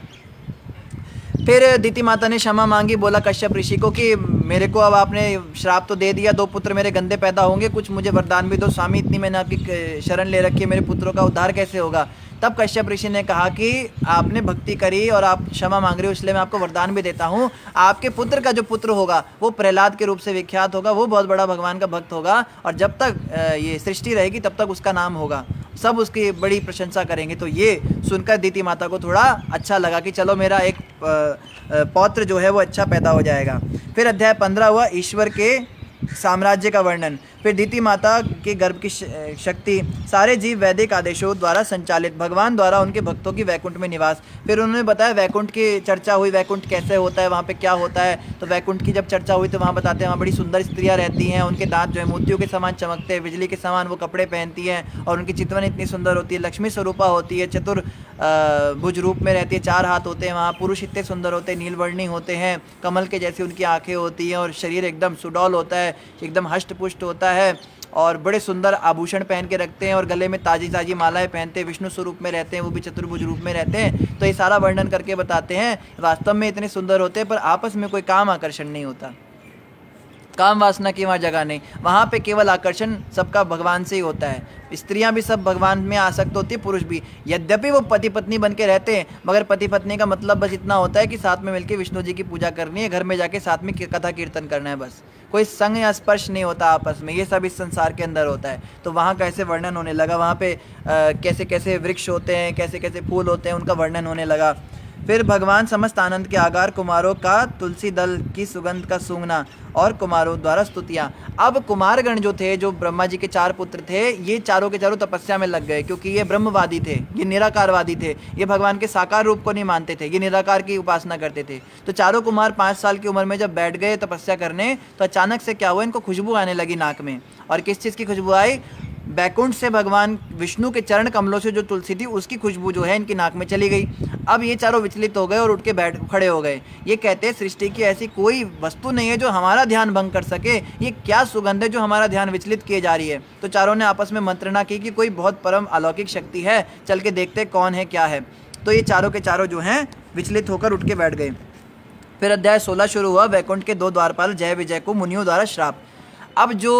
फिर दीति माता ने क्षमा मांगी, बोला कश्यप ऋषि को कि मेरे को अब आपने श्राप तो दे दिया, 2 पुत्र मेरे गंदे पैदा होंगे, कुछ मुझे वरदान भी दो स्वामी, इतनी मैंने आपकी शरण ले रखी है, मेरे पुत्रों का उद्धार कैसे होगा। तब कश्यप ऋषि ने कहा कि आपने भक्ति करी और आप क्षमा मांग रहे हो, इसलिए मैं आपको वरदान भी देता हूँ। आपके पुत्र का जो पुत्र होगा वो प्रहलाद के रूप से विख्यात होगा, वो बहुत बड़ा भगवान का भक्त होगा और जब तक ये सृष्टि रहेगी तब तक उसका नाम होगा, सब उसकी बड़ी प्रशंसा करेंगे। तो ये सुनकर दीति माता को थोड़ा अच्छा लगा कि चलो मेरा एक पौत्र जो है वो अच्छा पैदा हो जाएगा। फिर अध्याय 15 हुआ, ईश्वर के साम्राज्य का वर्णन। फिर दीति माता के गर्भ की शक्ति, सारे जीव वैदिक आदेशों द्वारा संचालित, भगवान द्वारा उनके भक्तों की वैकुंठ में निवास। फिर उन्होंने बताया वैकुंठ की चर्चा हुई, वैकुंठ कैसे होता है, वहाँ पे क्या होता है। तो वैकुंठ की जब चर्चा हुई तो वहाँ बताते हैं वहाँ बड़ी सुंदर स्त्रियाँ रहती हैं, उनके दांत जो है मोतियों के समान चमकते हैं, बिजली के समान वो कपड़े पहनती हैं और उनकी चितवन इतनी सुंदर होती है, लक्ष्मी स्वरूपा होती है, भुज रूप में रहती है, 4 हाथ होते हैं। वहाँ पुरुष इतने सुंदर होते हैं, नीलवर्णी होते हैं, कमल के जैसी उनकी आंखें होती हैं और शरीर एकदम सुडौल होता है, एकदम हष्ट पुष्ट होता है और बड़े सुंदर आभूषण पहन के रखते हैं और गले में ताजी ताजी मालाएं पहनते हैं, विष्णु स्वरूप में रहते हैं, वो भी चतुर्भुज रूप में रहते हैं। तो ये सारा वर्णन करके बताते हैं वास्तव में इतने सुंदर होते हैं पर आपस में कोई काम आकर्षण नहीं होता, काम वासना की वहाँ जगह नहीं, वहाँ पे केवल आकर्षण सबका भगवान से ही होता है। स्त्रियाँ भी सब भगवान में आसक्त होती है, पुरुष भी, यद्यपि वो पति पत्नी बन के रहते हैं मगर पति पत्नी का मतलब बस इतना होता है कि साथ में मिलकर विष्णु जी की पूजा करनी है, घर में जाके साथ में कथा कीर्तन करना है, बस कोई संग या स्पर्श नहीं होता आपस में, ये सब इस संसार के अंदर होता है। तो वहाँ कैसे वर्णन होने लगा, वहाँ पे कैसे कैसे वृक्ष होते हैं, कैसे कैसे फूल होते हैं, उनका वर्णन होने लगा। फिर भगवान समस्त आनंद के आगार, कुमारों का तुलसी दल की सुगंध का सूंघना और कुमारों द्वारा स्तुतियाँ। अब कुमारगण जो थे, जो ब्रह्मा जी के 4 पुत्र थे, ये चारों के चारों तपस्या में लग गए क्योंकि ये ब्रह्मवादी थे, ये निराकारवादी थे, ये भगवान के साकार रूप को नहीं मानते थे, ये निराकार की उपासना करते थे। तो चारों कुमार 5 साल की उम्र में जब बैठ गए तपस्या करने तो अचानक से क्या हुआ, इनको खुशबू आने लगी नाक में। और किस चीज़ की खुशबू आई, बैकुंठ से भगवान विष्णु के चरण कमलों से जो तुलसी थी उसकी खुशबू जो है इनकी नाक में चली गई। अब ये चारों विचलित हो गए और उठ के खड़े हो गए। ये कहते हैं सृष्टि की ऐसी कोई वस्तु नहीं है जो हमारा ध्यान भंग कर सके, ये क्या सुगंध है जो हमारा ध्यान विचलित किए जा रही है। तो चारों ने आपस में मंत्रणा की कि कोई बहुत परम अलौकिक शक्ति है, चल के देखते कौन है क्या है। तो ये चारों के चारों जो हैं विचलित होकर उठ के बैठ गए। फिर अध्याय 16 शुरू हुआ, वैकुंठ के 2 द्वारपाल जय विजय को मुनियों द्वारा श्राप। अब जो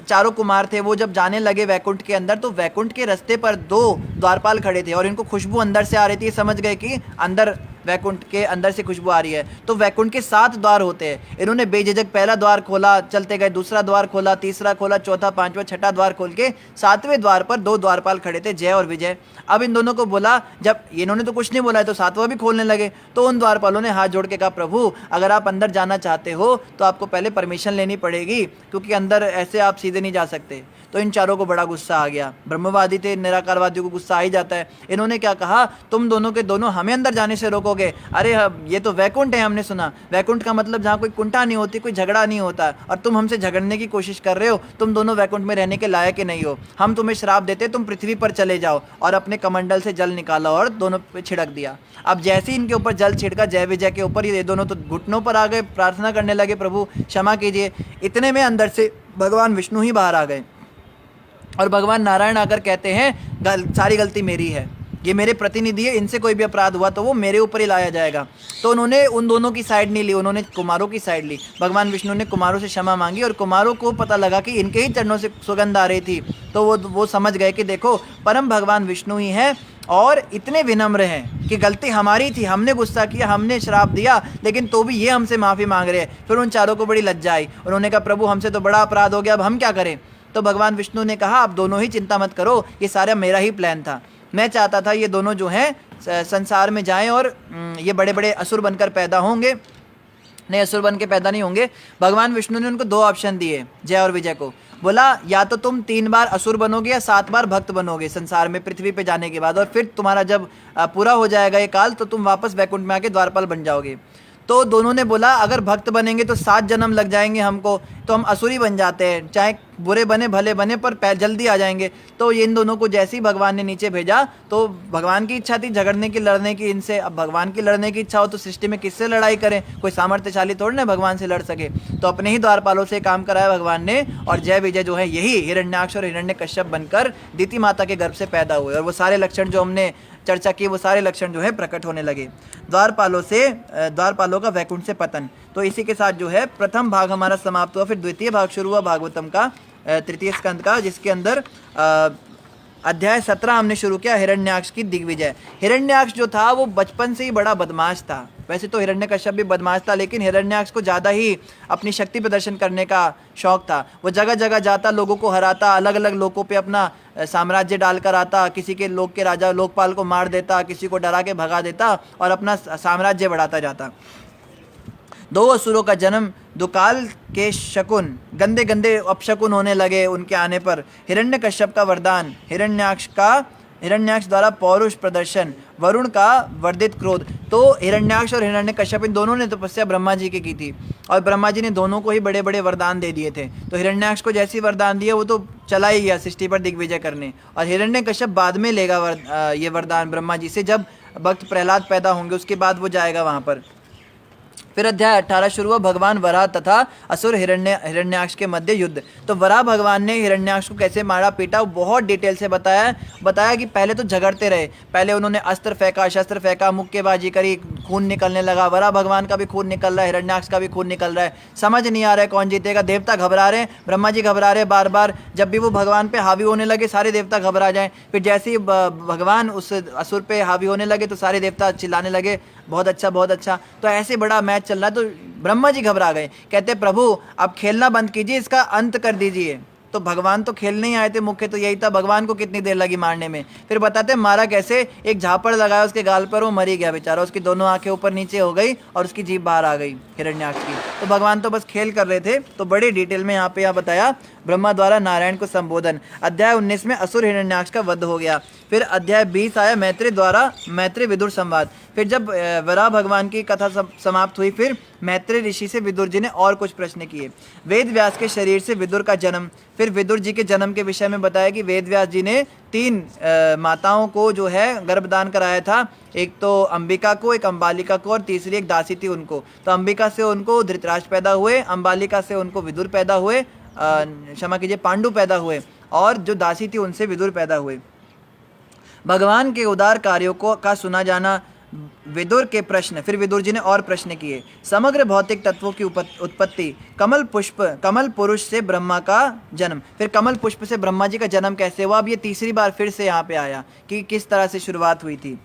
चारों कुमार थे वो जब जाने लगे वैकुंठ के अंदर तो वैकुंठ के रास्ते पर 2 द्वारपाल खड़े थे और इनको खुशबू अंदर से आ रही थी, समझ गए कि अंदर वैकुंठ के अंदर से खुशबू आ रही है। तो वैकुंठ के 7 द्वार होते हैं। इन्होंने बेझिझक पहला द्वार खोला, चलते गए, दूसरा द्वार खोला, तीसरा खोला, चौथा, पांचवा, छठा द्वार खोल के 7वें द्वार पर 2 द्वारपाल खड़े थे, जय और विजय। अब इन दोनों को बोला, जब इन्होंने तो कुछ नहीं बोला है तो 7वां भी खोलने लगे। तो उन द्वारपालों ने हाथ जोड़ के कहा, प्रभु अगर आप अंदर जाना चाहते हो तो आपको पहले परमिशन लेनी पड़ेगी, क्योंकि अंदर ऐसे आप सीधे नहीं जा सकते। तो इन चारों को बड़ा गुस्सा आ गया। ब्रह्मवादी थे, निराकारवादियों को गुस्सा आ ही जाता है। इन्होंने क्या कहा, तुम दोनों के दोनों हमें अंदर जाने से रोकोगे? अरे ये तो वैकुंठ है, हमने सुना वैकुंठ का मतलब जहाँ कोई कुंठा नहीं होती, कोई झगड़ा नहीं होता, और तुम हमसे झगड़ने की कोशिश कर रहे हो। तुम दोनों वैकुंठ में रहने के लायक ही नहीं हो। हम तुम्हें श्राप देते, तुम पृथ्वी पर चले जाओ। और अपने कमंडल से जल निकाला और दोनों पे छिड़क दिया। अब जैसे ही इनके ऊपर जल छिड़का जय विजय के ऊपर, ये दोनों तो घुटनों पर आ गए, प्रार्थना करने लगे, प्रभु क्षमा कीजिए। इतने में अंदर से भगवान विष्णु ही बाहर आ गए और भगवान नारायण आकर कहते हैं, सारी गलती मेरी है, ये मेरे प्रतिनिधि है, इनसे कोई भी अपराध हुआ तो वो मेरे ऊपर ही लाया जाएगा। तो उन्होंने उन दोनों की साइड नहीं ली, उन्होंने कुमारों की साइड ली। भगवान विष्णु ने कुमारों से क्षमा मांगी और कुमारों को पता लगा कि इनके ही चरणों से सुगंध आ रही थी। तो वो समझ गए कि देखो परम भगवान विष्णु ही हैं और इतने विनम्र हैं कि गलती हमारी थी, हमने गुस्सा किया, हमने श्राप दिया, लेकिन तो भी ये हमसे माफ़ी मांग रहे हैं। फिर उन चारों को बड़ी लज्जा आई। उन्होंने कहा, प्रभु हमसे तो बड़ा अपराध हो गया, अब हम क्या करें? तो भगवान विष्णु ने कहा, आप दोनों ही चिंता मत करो, ये सारा मेरा ही प्लान था। मैं चाहता था ये दोनों जो हैं संसार में जाएं और ये बड़े बड़े असुर बनकर पैदा होंगे। नहीं, असुर बन के पैदा नहीं होंगे। भगवान विष्णु ने उनको 2 ऑप्शन दिए, जय और विजय को। बोला, या तो तुम 3 बार असुर बनोगे या 7 बार भक्त बनोगे संसार में, पृथ्वी पे जाने के बाद, और फिर तुम्हारा जब पूरा हो जाएगा ये काल तो तुम वापस वैकुंठ में आके द्वारपाल बन जाओगे। तो दोनों ने बोला, अगर भक्त बनेंगे तो 7 जन्म लग जाएंगे हमको, तो हम असुरी बन जाते हैं, चाहे बुरे बने भले बने पर जल्दी आ जाएंगे। तो इन दोनों को जैसे ही भगवान ने नीचे भेजा, तो भगवान की इच्छा थी झगड़ने की, लड़ने की इनसे। अब भगवान की लड़ने की इच्छा हो तो सृष्टि में किससे लड़ाई करें? कोई सामर्थ्यशाली थोड़ी ना भगवान से लड़ सके। तो अपने ही द्वारपालों से काम कराया भगवान ने, और जय विजय जो है यही हिरण्याक्ष और हिरण्यकश्यप बनकर दिति माता के गर्भ से पैदा हुए। और वो सारे लक्षण जो हमने चर्चा की, वो सारे लक्षण जो है प्रकट होने लगे। द्वारपालों का वैकुंठ से पतन। तो इसी के साथ जो है प्रथम भाग हमारा समाप्त हुआ। फिर द्वितीय भाग शुरू हुआ भागवतम का, 3य स्कंद का, जिसके अंदर अध्याय 17 हमने शुरू किया, हिरण्याक्ष की दिग्विजय। हिरण्याक्ष जो था वो बचपन से ही बड़ा बदमाश था। वैसे तो हिरण्यकश्यप भी बदमाश था, लेकिन हिरण्याक्ष को ज़्यादा ही अपनी शक्ति प्रदर्शन करने का शौक था। वो जगह जगह जाता, लोगों को हराता, अलग अलग लोगों पे अपना साम्राज्य डालकर आता, किसी के लोक के राजा लोकपाल को मार देता, किसी को डरा के भगा देता और अपना साम्राज्य बढ़ाता जाता। 2 असुरों का जन्म, दुकाल के शकुन, गंदे गंदे अपशकुन होने लगे उनके आने पर। हिरण्यकश्यप का वरदान, हिरण्याक्ष द्वारा पौरुष प्रदर्शन, वरुण का वर्धित क्रोध। तो हिरण्याक्ष और हिरण्यकश्यप इन दोनों ने तपस्या ब्रह्मा जी की थी, और ब्रह्मा जी ने दोनों को ही बड़े बड़े वरदान दे दिए थे। तो हिरण्याक्ष को जैसी वरदान दिए वो तो चला ही गया सृष्टि पर दिग्विजय करने, और हिरण्यकश्यप बाद में लेगा ये वरदान ब्रह्मा जी से, जब भक्त प्रहलाद पैदा होंगे उसके बाद वो जाएगा वहाँ पर। फिर अध्याय 18 शुरू हुआ, भगवान वराह तथा असुर हिरण्याक्ष के मध्य युद्ध। तो वराह भगवान ने हिरण्याक्ष को कैसे मारा पीटा वो बहुत डिटेल से बताया कि पहले तो झगड़ते रहे। पहले उन्होंने अस्त्र फेंका, शस्त्र फेंका, मुक्केबाजी करी, खून निकलने लगा। वराह भगवान का भी खून निकल रहा है, हिरण्याक्ष का भी खून निकल रहा है। समझ नहीं आ रहा है कौन जीतेगा। देवता घबरा रहे हैं, ब्रह्मा जी घबरा रहे हैं बार बार। जब भी वो भगवान पे हावी होने लगे सारे देवता घबरा जाएं। फिर जैसे ही भगवान उस असुर पे हावी होने लगे तो सारे देवता चिल्लाने लगे, बहुत अच्छा बहुत अच्छा। तो ऐसे बड़ा मैच चल रहा है, तो ब्रह्मा जी घबरा गए, कहते प्रभु अब खेलना बंद कीजिए, इसका अंत कर दीजिए। तो भगवान तो खेलने ही आए थे, मुख्य तो यही था। भगवान को कितनी देर लगी मारने में, फिर बताते मारा कैसे। एक झापड़ लगाया उसके गाल पर, वो मरी गया बेचारा, उसकी दोनों आंखें ऊपर नीचे हो गई और उसकी जीभ बाहर आ गई हिरण्याक्ष की। तो भगवान तो बस खेल कर रहे थे। तो बड़ी डिटेल में यहाँ बताया ब्रह्मा द्वारा नारायण को संबोधन। अध्याय 19 में असुर हिरण्याक्ष का वध हो गया। फिर अध्याय 20 आया मैत्री विदुर संवाद। फिर जब वराह भगवान की कथा समाप्त हुई, फिर मैत्री ऋषि से विदुर जी ने और कुछ प्रश्न किए। वेद व्यास के शरीर से विदुर का जन्म। फिर विदुर जी के जन्म के विषय में बताया कि वेद व्यास जी ने 3 माताओं को जो है गर्भदान कराया था। एक तो अंबिका को, एक अंबालिका को और तीसरी एक दासी थी उनको। तो अंबिका से उनको धृतराष्ट्र पैदा हुए, अंबालिका से उनको विदुर पैदा हुए, क्षमा कीजिए पांडु पैदा हुए, और जो दासी थी उनसे विदुर पैदा हुए। भगवान के उदार कार्यों का सुना जाना, विदुर के प्रश्न। फिर विदुर जी ने और प्रश्न किए। समग्र भौतिक तत्वों की उत्पत्ति, कमल पुरुष से ब्रह्मा का जन्म। फिर कमल पुष्प से ब्रह्मा जी का जन्म कैसे हुआ, अब ये तीसरी बार फिर से यहाँ पे आया कि किस तरह से शुरुआत हुई थी।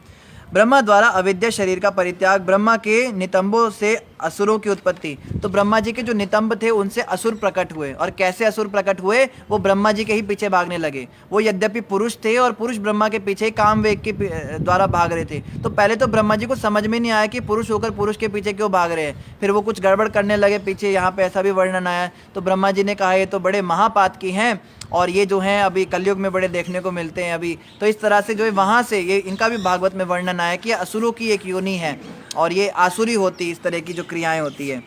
ब्रह्मा द्वारा अविद्या शरीर का परित्याग, ब्रह्मा के नितंबों से असुरों की उत्पत्ति। तो ब्रह्मा जी के जो नितंब थे उनसे असुर प्रकट हुए, और कैसे असुर प्रकट हुए, वो ब्रह्मा जी के ही पीछे भागने लगे। वो यद्यपि पुरुष थे और पुरुष ब्रह्मा के पीछे काम वेग के द्वारा भाग रहे थे। तो पहले तो ब्रह्मा जी को समझ में नहीं आया कि पुरुष होकर पुरुष के पीछे क्यों भाग रहे हैं। फिर वो कुछ गड़बड़ करने लगे पीछे, यहाँ पे ऐसा भी वर्णन आया। तो ब्रह्मा जी ने कहा ये तो बड़े महापातकी हैं, और ये जो हैं अभी कलयुग में बड़े देखने को मिलते हैं अभी। तो इस तरह से जो है वहाँ से ये इनका भी भागवत में वर्णन आया कि असुरों की एक योनि है, और ये आसुरी होती, इस तरह की जो क्रियाएं होती है।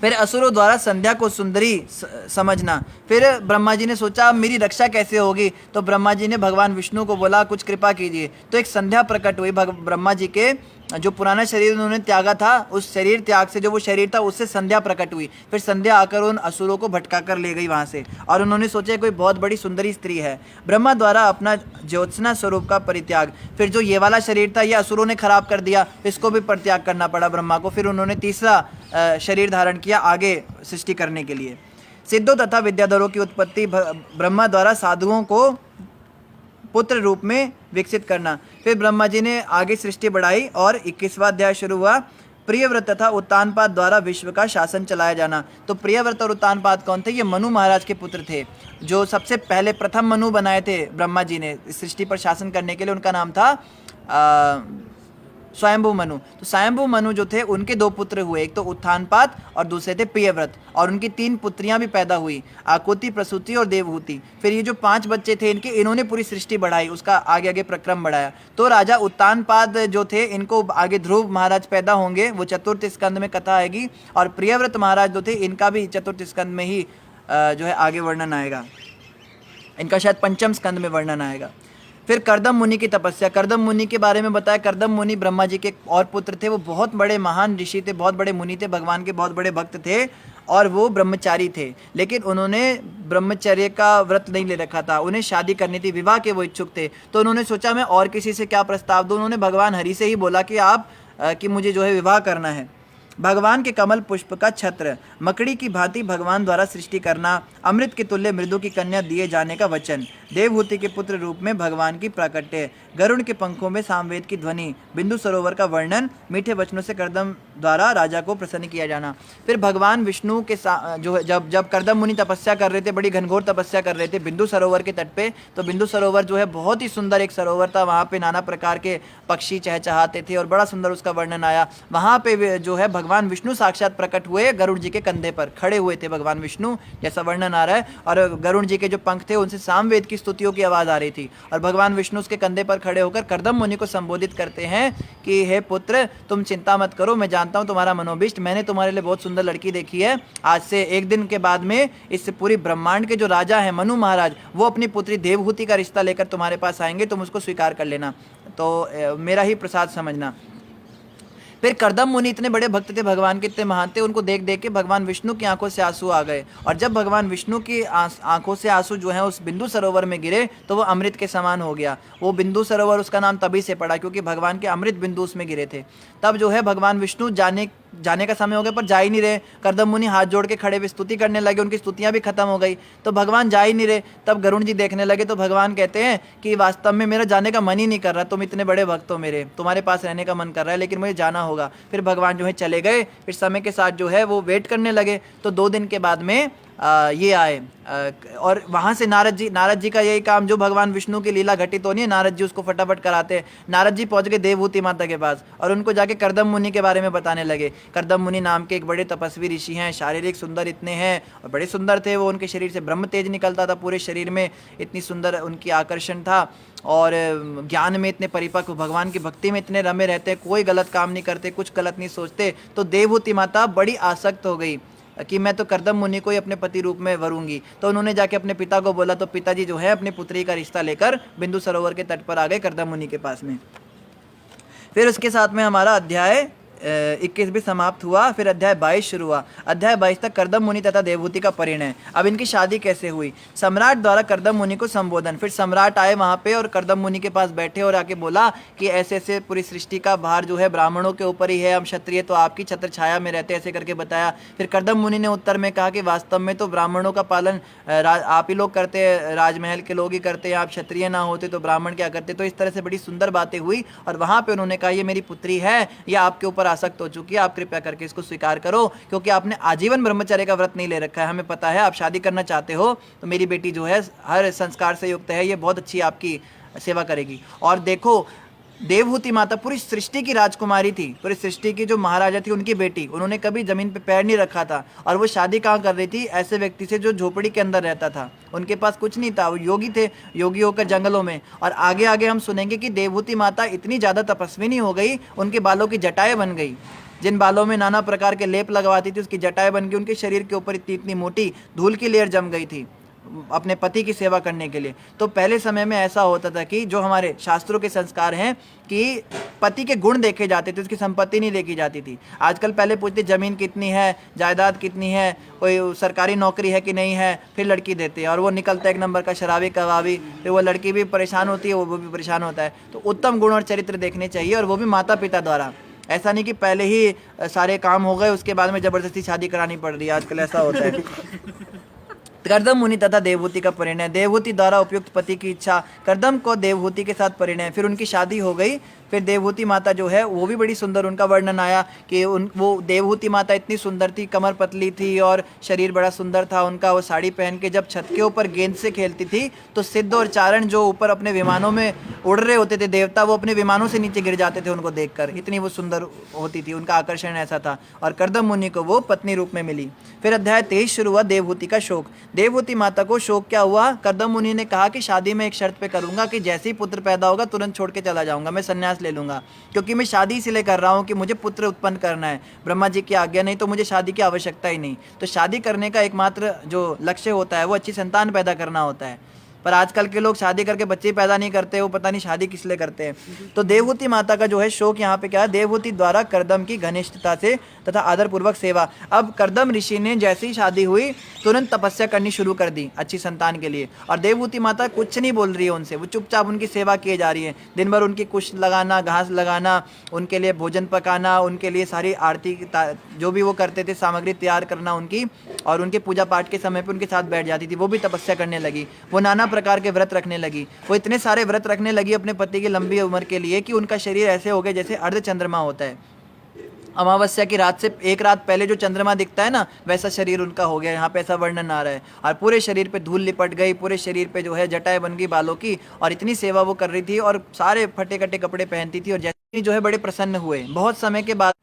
फिर असुरों द्वारा संध्या को सुंदरी समझना। फिर ब्रह्मा जी ने सोचा अब मेरी रक्षा कैसे होगी, तो ब्रह्मा जी ने भगवान विष्णु को बोला कुछ कृपा कीजिए। तो एक संध्या प्रकट हुई। ब्रह्मा जी के जो पुराना शरीर उन्होंने त्यागा था, उस शरीर त्याग से जो वो शरीर था उससे संध्या प्रकट हुई। फिर संध्या आकर उन असुरों को भटका कर ले गई वहाँ से, और उन्होंने सोचा कोई बहुत बड़ी सुंदरी स्त्री है। ब्रह्मा द्वारा अपना ज्योत्सना स्वरूप का परित्याग। फिर जो ये वाला शरीर था ये असुरों ने खराब कर दिया, इसको भी परित्याग करना पड़ा ब्रह्मा को। फिर उन्होंने तीसरा शरीर धारण किया आगे सृष्टि करने के लिए। सिद्धों तथा विद्याधरों की उत्पत्ति। ब्रह्मा द्वारा साधुओं को पुत्र रूप में विकसित करना। फिर ब्रह्मा जी ने आगे सृष्टि बढ़ाई और 21वां अध्याय शुरू हुआ। प्रियव्रत तथा उत्तानपाद द्वारा विश्व का शासन चलाया जाना। तो प्रियव्रत और उत्तानपाद कौन थे? ये मनु महाराज के पुत्र थे, जो सबसे पहले प्रथम मनु बनाए थे ब्रह्मा जी ने सृष्टि पर शासन करने के लिए। उनका नाम था स्वयंभू मनु। तो स्वयंभू मनु जो थे उनके दो पुत्र हुए, एक तो उत्थानपाद और दूसरे थे प्रियव्रत, और उनकी 3 पुत्रियां भी पैदा हुई, आकुति, प्रसूति और देवहूति। फिर ये जो 5 बच्चे थे इनके, इन्होंने पूरी सृष्टि बढ़ाई, उसका आगे आगे प्रक्रम बढ़ाया। तो राजा उत्तानपाद जो थे इनको आगे ध्रुव महाराज पैदा होंगे, वो चतुर्थ स्कंद में कथा आएगी। और प्रियव्रत महाराज जो थे इनका भी चतुर्थ स्कंद में ही जो है आगे वर्णन आएगा, इनका शायद पंचम स्कंद में वर्णन आएगा। फिर कर्दम मुनि की तपस्या। कर्दम मुनि के बारे में बताया। कर्दम मुनि ब्रह्मा जी के और पुत्र थे। वो बहुत बड़े महान ऋषि थे, बहुत बड़े मुनि थे, भगवान के बहुत बड़े भक्त थे, और वो ब्रह्मचारी थे। लेकिन उन्होंने ब्रह्मचर्य का व्रत नहीं ले रखा था, उन्हें शादी करनी थी, विवाह के वो इच्छुक थे। तो उन्होंने सोचा मैं और किसी से क्या प्रस्ताव दूँ। उन्होंने भगवान हरि से ही बोला कि आप कि मुझे जो है विवाह करना है। भगवान के कमल पुष्प का छत्र। मकड़ी की भांति भगवान द्वारा सृष्टि करना। अमृत के तुल्य मृदु की कन्या दिए जाने का वचन। देवहूति के पुत्र रूप में भगवान की प्राकट्य। गरुड़ के पंखों में सामवेद की ध्वनि। बिंदु सरोवर का वर्णन। मीठे वचनों से कर्दम द्वारा राजा को प्रसन्न किया जाना। फिर भगवान विष्णु के जो जब कर्दम मुनि तपस्या कर रहे थे, बड़ी घनघोर तपस्या कर रहे थे बिंदु सरोवर के तट पे। तो बिंदु सरोवर जो है बहुत ही सुंदर एक सरोवर था, वहाँ पे नाना प्रकार के पक्षी चहचहाते थे और बड़ा सुंदर उसका वर्णन आया। वहाँ पे जो है भगवान विष्णु साक्षात प्रकट हुए, गरुड़ जी के कंधे पर खड़े हुए थे भगवान विष्णु, जैसा वर्णन आ रहा है। और गरुड़ जी के जो पंख थे उनसे सामवेद की स्तुतियों की आवाज़ आ रही थी, और भगवान विष्णु उसके कंधे पर खड़े होकर कर्दम मुनि को संबोधित करते हैं कि हे पुत्र, तुम चिंता मत करो, मैं जानता हूँ तुम्हारा मनोभिष्ट, मैंने तुम्हारे लिए बहुत सुंदर लड़की देखी है। आज से 1 दिन के बाद में इस पूरी ब्रह्मांड के जो राजा हैं मनु महाराज, वो अपनी पुत्री देवहूति का रिश्ता लेकर तुम्हारे पास आएंगे, तुम उसको स्वीकार कर लेना, तो मेरा ही प्रसाद समझना। फिर कर्दम मुनि इतने बड़े भक्त थे भगवान के, इतने महान थे, उनको देख देख के भगवान विष्णु की आंखों से आंसू आ गए। और जब भगवान विष्णु की आंखों से आंसू जो है उस बिंदु सरोवर में गिरे तो वो अमृत के समान हो गया। वो बिंदु सरोवर उसका नाम तभी से पड़ा क्योंकि भगवान के अमृत बिंदु उसमें गिरे थे। तब जो है भगवान विष्णु जाने का समय हो गया पर जा ही नहीं रहे। कर्दम मुनि हाथ जोड़ के खड़े हुए स्तुति करने लगे, उनकी स्तुतियां भी खत्म हो गई, तो भगवान जा ही नहीं रहे। तब गरुड़ जी देखने लगे तो भगवान कहते हैं कि वास्तव में मेरा जाने का मन ही नहीं कर रहा, तुम इतने बड़े भक्त हो मेरे, तुम्हारे पास रहने का मन कर रहा है, लेकिन मुझे जाना होगा। फिर भगवान जो है चले गए। फिर समय के साथ जो है वो वेट करने लगे। तो 2 दिन के बाद में ये आए, और वहाँ से नारद जी का यही काम, जो भगवान विष्णु की लीला घटित होनी है नारद जी उसको फटाफट कराते हैं। नारद जी पहुँच गए देवहूति माता के पास और उनको जाके कर्दम मुनि के बारे में बताने लगे। कर्दम मुनि नाम के एक बड़े तपस्वी ऋषि हैं, शारीरिक सुंदर इतने हैं और बड़े सुंदर थे वो, उनके शरीर से ब्रह्म तेज निकलता था, पूरे शरीर में इतनी सुंदर उनकी आकर्षण था, और ज्ञान में इतने परिपक्व, भगवान की भक्ति में इतने रमे रहते, कोई गलत काम नहीं करते, कुछ गलत नहीं सोचते। तो देवहूति माता बड़ी आसक्त हो गई कि मैं तो कर्दम मुनि को ही अपने पति रूप में वरूंगी। तो उन्होंने जाके अपने पिता को बोला, तो पिताजी जो है अपनी पुत्री का रिश्ता लेकर बिंदु सरोवर के तट पर आ गए कर्दम मुनि के पास में। फिर उसके साथ में हमारा अध्याय 21 भी समाप्त हुआ, फिर अध्याय 22 शुरू हुआ। अध्याय 22 तक कर्दम मुनि तथा देवहूति का परिणय। अब इनकी शादी कैसे हुई? सम्राट द्वारा कर्दम मुनि को संबोधन। फिर सम्राट आए वहाँ पे और कर्दम मुनि के पास बैठे और आके बोला कि ऐसे ऐसे पूरी सृष्टि का भार जो है ब्राह्मणों के ऊपर ही है, हम क्षत्रिय तो आपकी छत्र छाया में रहते, ऐसे करके बताया। फिर कर्दम मुनि ने उत्तर में कहा कि वास्तव में तो ब्राह्मणों का पालन आप ही लोग करते हैं, राजमहल के लोग ही करते हैं, आप क्षत्रिय ना होते तो ब्राह्मण क्या करते। तो इस तरह से बड़ी सुंदर बातें हुई और वहाँ पे उन्होंने कहा ये मेरी पुत्री है, ये आपके ऊपर आसक्त हो चुकी है, आप कृपया करके इसको स्वीकार करो, क्योंकि आपने आजीवन ब्रह्मचर्य का व्रत नहीं ले रखा है, हमें पता है आप शादी करना चाहते हो, तो मेरी बेटी जो है हर संस्कार से युक्त है, ये बहुत अच्छी आपकी सेवा करेगी। और देखो देवहूति माता पूरी सृष्टि की राजकुमारी थी, पूरी सृष्टि की जो महाराजा थी उनकी बेटी, उन्होंने कभी जमीन पे पैर नहीं रखा था और वो शादी कहाँ कर रही थी? ऐसे व्यक्ति से जो झोपड़ी के अंदर रहता था, उनके पास कुछ नहीं था, वो योगी थे, योगी होकर जंगलों में। और आगे आगे हम सुनेंगे कि देवहूति माता इतनी ज़्यादा तपस्विनी हो गई, उनके बालों की जटाएं बन गई, जिन बालों में नाना प्रकार के लेप लगवाती थी उसकी जटाएं बन गई, उनके शरीर के ऊपर इतनी इतनी मोटी धूल की लेयर जम गई थी अपने पति की सेवा करने के लिए। तो पहले समय में ऐसा होता था कि जो हमारे शास्त्रों के संस्कार हैं कि पति के गुण देखे जाते थे, उसकी संपत्ति नहीं देखी जाती थी। आजकल पहले पूछते ज़मीन कितनी है, जायदाद कितनी है, कोई सरकारी नौकरी है कि नहीं है, फिर लड़की देते हैं और वो निकलता है एक नंबर का शराबी कबाबी, फिर वो लड़की भी परेशान होती है, वो भी परेशान होता है। तो उत्तम गुण और चरित्र देखने चाहिए, और वो भी माता पिता द्वारा। ऐसा नहीं कि पहले ही सारे काम हो गए उसके बाद में ज़बरदस्ती शादी करानी पड़ रही है, आजकल ऐसा होता है। कर्दम मुनि तथा देवहूति का परिणय। देवहूति द्वारा उपयुक्त पति की इच्छा, कर्दम को देवहूति के साथ परिणय। फिर उनकी शादी हो गई। फिर देवहूति माता जो है वो भी बड़ी सुंदर, उनका वर्णन आया कि वो देवहूति माता इतनी सुंदर थी, कमर पतली थी और शरीर बड़ा सुंदर था उनका। वो साड़ी पहन के जब छत के ऊपर गेंद से खेलती थी तो सिद्ध और चारण जो ऊपर अपने विमानों में उड़ रहे होते थे देवता, वो अपने विमानों से नीचे गिर जाते थे उनको देखकर, इतनी वो सुंदर होती थी, उनका आकर्षण ऐसा था। और कर्दम मुनि को वो पत्नी रूप में मिली। फिर अध्याय 23 शुरू हुआ, देवहूति का शोक। देवहूति माता को शोक क्या हुआ? कर्दम मुनि ने कहा कि शादी में एक शर्त पे करूंगा कि जैसे ही पुत्र पैदा होगा तुरंत छोड़ के चला जाऊंगा, मैं संन्यास ले लूंगा, क्योंकि मैं शादी इसलिए कर रहा हूँ कि मुझे पुत्र उत्पन्न करना है, ब्रह्मा जी की आज्ञा, नहीं तो मुझे शादी की आवश्यकता ही नहीं। तो शादी करने का एकमात्र जो लक्ष्य होता है वो अच्छी संतान पैदा करना होता है। पर आजकल के लोग शादी करके बच्चे पैदा नहीं करते, वो पता नहीं शादी किस लिए करते हैं। तो देवहूति माता का जो है शोक यहाँ पे क्या है? देवहूति द्वारा कर्दम की घनिष्ठता से तथा आदरपूर्वक सेवा। अब कर्दम ऋषि ने जैसे ही शादी हुई तुरंत तपस्या करनी शुरू कर दी अच्छी संतान के लिए, और देवहूति माता कुछ नहीं बोल रही है उनसे, वो चुपचाप उनकी सेवा किए जा रही है। दिन भर उनकी कुश लगाना, घास लगाना, उनके लिए भोजन पकाना, उनके लिए सारी आरती जो भी वो करते थे सामग्री तैयार करना उनकी, और उनके पूजा पाठ के समय पर उनके साथ बैठ जाती थी। वो भी तपस्या करने लगी, वो नाना प्रकार के व्रत रखने लगी, वो इतने सारे व्रत रखने लगी अपने पति की लंबी उम्र के लिए कि उनका शरीर ऐसे हो गया जैसे अर्ध चंद्रमा होता है। अमावस्या की रात से एक रात पहले जो चंद्रमा दिखता है ना, वैसा शरीर उनका हो गया। यहाँ पे ऐसा वर्णन आ रहा है। और पूरे शरीर पे धूल लिपट गई, पूरे शरीर पे जो है जटाएं बन गई बालों की, और इतनी सेवा वो कर रही थी और सारे फटे कटे कपड़े पहनती थी, और जैसे जो है बड़े प्रसन्न हुए। बहुत समय के बाद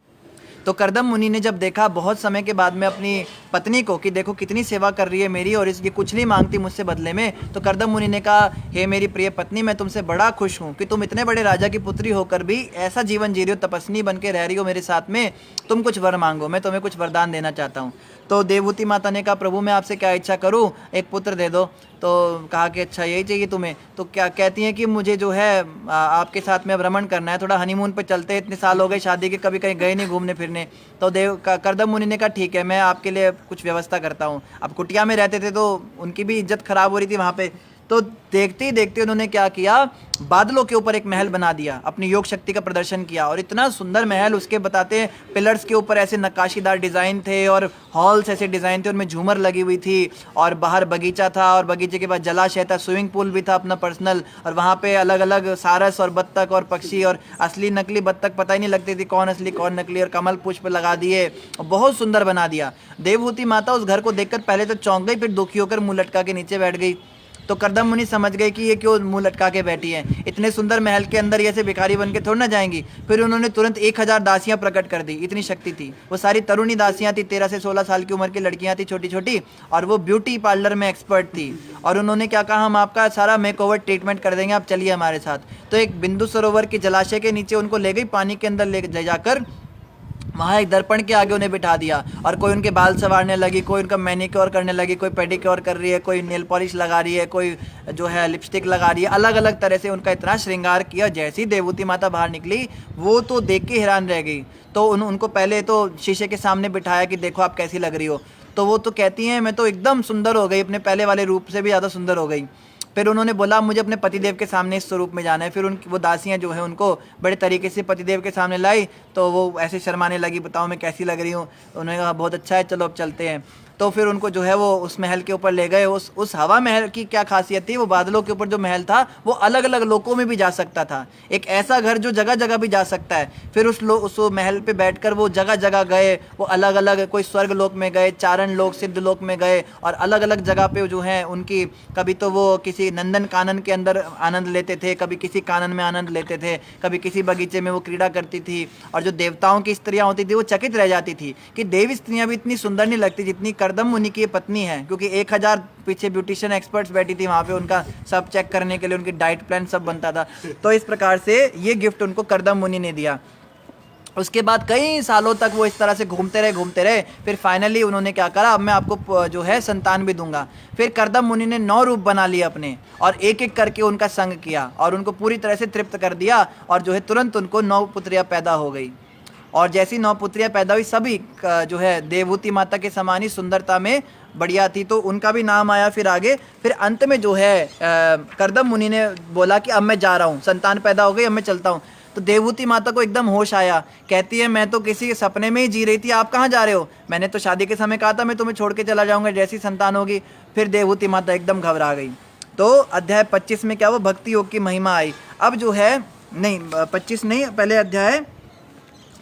तो कर्दम मुनि ने जब देखा बहुत समय के बाद में अपनी पत्नी को कि देखो कितनी सेवा कर रही है मेरी और इसकी कुछ नहीं मांगती मुझसे बदले में, तो कर्दम मुनि ने कहा, हे मेरी प्रिय पत्नी, मैं तुमसे बड़ा खुश हूँ कि तुम इतने बड़े राजा की पुत्री होकर भी ऐसा जीवन जी रही हो, तपस्नी बन के रह रही हो मेरे साथ में। तुम कुछ वर मांगो, मैं तुम्हें कुछ वरदान देना चाहता हूँ। तो देवहूति माता ने कहा, प्रभु मैं आपसे क्या इच्छा करूँ? एक पुत्र दे दो। तो कहा कि अच्छा यही चाहिए तुम्हें? तो क्या कहती हैं कि मुझे जो है आपके साथ में भ्रमण करना है, थोड़ा हनीमून पे चलते हैं, इतने साल हो गए शादी के, कभी कहीं गए नहीं घूमने फिरने। तो कर्दम मुनि ने कहा ठीक है, मैं आपके लिए कुछ व्यवस्था करता हूँ। अब कुटिया में रहते थे तो उनकी भी इज्जत खराब हो रही थी वहाँ पे। तो देखते ही देखते उन्होंने क्या किया, बादलों के ऊपर एक महल बना दिया, अपनी योग शक्ति का प्रदर्शन किया। और इतना सुंदर महल, उसके बताते हैं पिलर्स के ऊपर ऐसे नक्काशीदार डिज़ाइन थे और हॉल्स ऐसे डिज़ाइन थे, उनमें झूमर लगी हुई थी, और बाहर बगीचा था, और बगीचे के बाद जलाशय था, स्विमिंग पूल भी था अपना पर्सनल, और वहाँ पे अलग अलग सारस और बत्तख और पक्षी और असली नकली बत्तख पता ही नहीं लगती थी कौन असली कौन नकली, और कमल पुष्प लगा दिए, बहुत सुंदर बना दिया। देवहूति माता उस घर को देखकर पहले तो चौंक गई, फिर दुखी होकर मुँह लटका के नीचे बैठ गई। तो कर्दम मुनि समझ गए कि ये क्यों मुंह लटका के बैठी हैं, इतने सुंदर महल के अंदर ऐसे भिखारी बन के थोड़ा ना जाएंगी। फिर उन्होंने तुरंत 1000 दासियां प्रकट कर दी, इतनी शक्ति थी। वो सारी तरुणी दासियां थी, 13 से 16 साल की उम्र की लड़कियां थी, छोटी छोटी, और वो ब्यूटी पार्लर में एक्सपर्ट थी। और उन्होंने क्या कहा, हम आपका सारा मेकओवर ट्रीटमेंट कर देंगे, आप चलिए हमारे साथ। तो एक बिंदु सरोवर के जलाशय के नीचे उनको ले गई, पानी के अंदर ले जाकर वहाँ एक दर्पण के आगे उन्हें बिठा दिया और कोई उनके बाल संवारने लगी, कोई उनका मैनिक्योर करने लगी, कोई पेडिक्योर कर रही है, कोई नेल पॉलिश लगा रही है, कोई जो है लिपस्टिक लगा रही है। अलग अलग तरह से उनका इतना श्रृंगार किया। जैसी देवहूति माता बाहर निकली वो तो देख के हैरान रह गई। तो उनको पहले तो शीशे के सामने बिठाया कि देखो आप कैसी लग रही हो। तो वो तो कहती हैं मैं तो एकदम सुंदर हो गई, अपने पहले वाले रूप से भी ज़्यादा सुंदर हो गई। फिर उन्होंने बोला मुझे अपने पतिदेव के सामने इस स्वरूप में जाना है। फिर उनकी वो दासियाँ जो है उनको बड़े तरीके से पतिदेव के सामने लाई। तो वो ऐसे शर्माने लगी, बताओ मैं कैसी लग रही हूँ। उन्होंने कहा बहुत अच्छा है, चलो अब चलते हैं। तो फिर उनको जो है वो उस महल के ऊपर ले गए। उस हवा महल की क्या खासियत थी, वो बादलों के ऊपर जो महल था वो अलग अलग लोकों में भी जा सकता था। एक ऐसा घर जो जगह जगह भी जा सकता है। फिर उस महल पे बैठकर वो जगह जगह गए। वो अलग अलग कोई स्वर्ग लोक में गए, चारण लोक, सिद्ध लोक में गए और अलग अलग जगह पे जो है उनकी, कभी तो वो किसी नंदन कानन के अंदर आनंद लेते थे, कभी किसी कानन में आनंद लेते थे, कभी किसी बगीचे में वो क्रीड़ा करती थी। और जो देवताओं की स्त्रियाँ होती थी वो चकित रह जाती थी कि देवी स्त्रियाँ भी इतनी सुंदर नहीं लगती जितनी करदम मुनि की पत्नी है। क्योंकि 1000 पीछे ब्यूटिशियन एक्सपर्ट्स बैठी थी वहाँ पे, उनका सब चेक करने के लिए, उनकी डाइट प्लान सब बनता था। तो इस प्रकार से ये गिफ्ट उनको करदम मुनि ने दिया। उसके बाद कई सालों तक वो इस तरह से घूमते रहे। फिर फाइनली उन्होंने क्या करा, अब मैं आपको जो है संतान भी दूंगा। फिर करदम मुनि ने 9 रूप बना लिए अपने और एक एक करके उनका संग किया और उनको पूरी तरह से तृप्त कर दिया। और जो है तुरंत उनको 9 पुत्रियाँ पैदा हो गई। और जैसी 9 पुत्रियाँ पैदा हुई सभी जो है देवहूति माता के समान ही सुंदरता में बढ़िया थी। तो उनका भी नाम आया फिर आगे। फिर अंत में जो है करदम मुनि ने बोला कि अब मैं जा रहा हूँ, संतान पैदा हो गई, अब मैं चलता हूँ। तो देवहूति माता को एकदम होश आया। कहती है मैं तो किसी सपने में ही जी रही थी, आप कहाँ जा रहे हो? मैंने तो शादी के समय कहा था मैं तुम्हें छोड़ के चला जाऊँगा जैसी संतान होगी। फिर देवहूति माता एकदम घबरा गई। तो अध्याय 25 में क्या, वो भक्ति योग की महिमा आई। अब जो है नहीं 25 नहीं, पहले अध्याय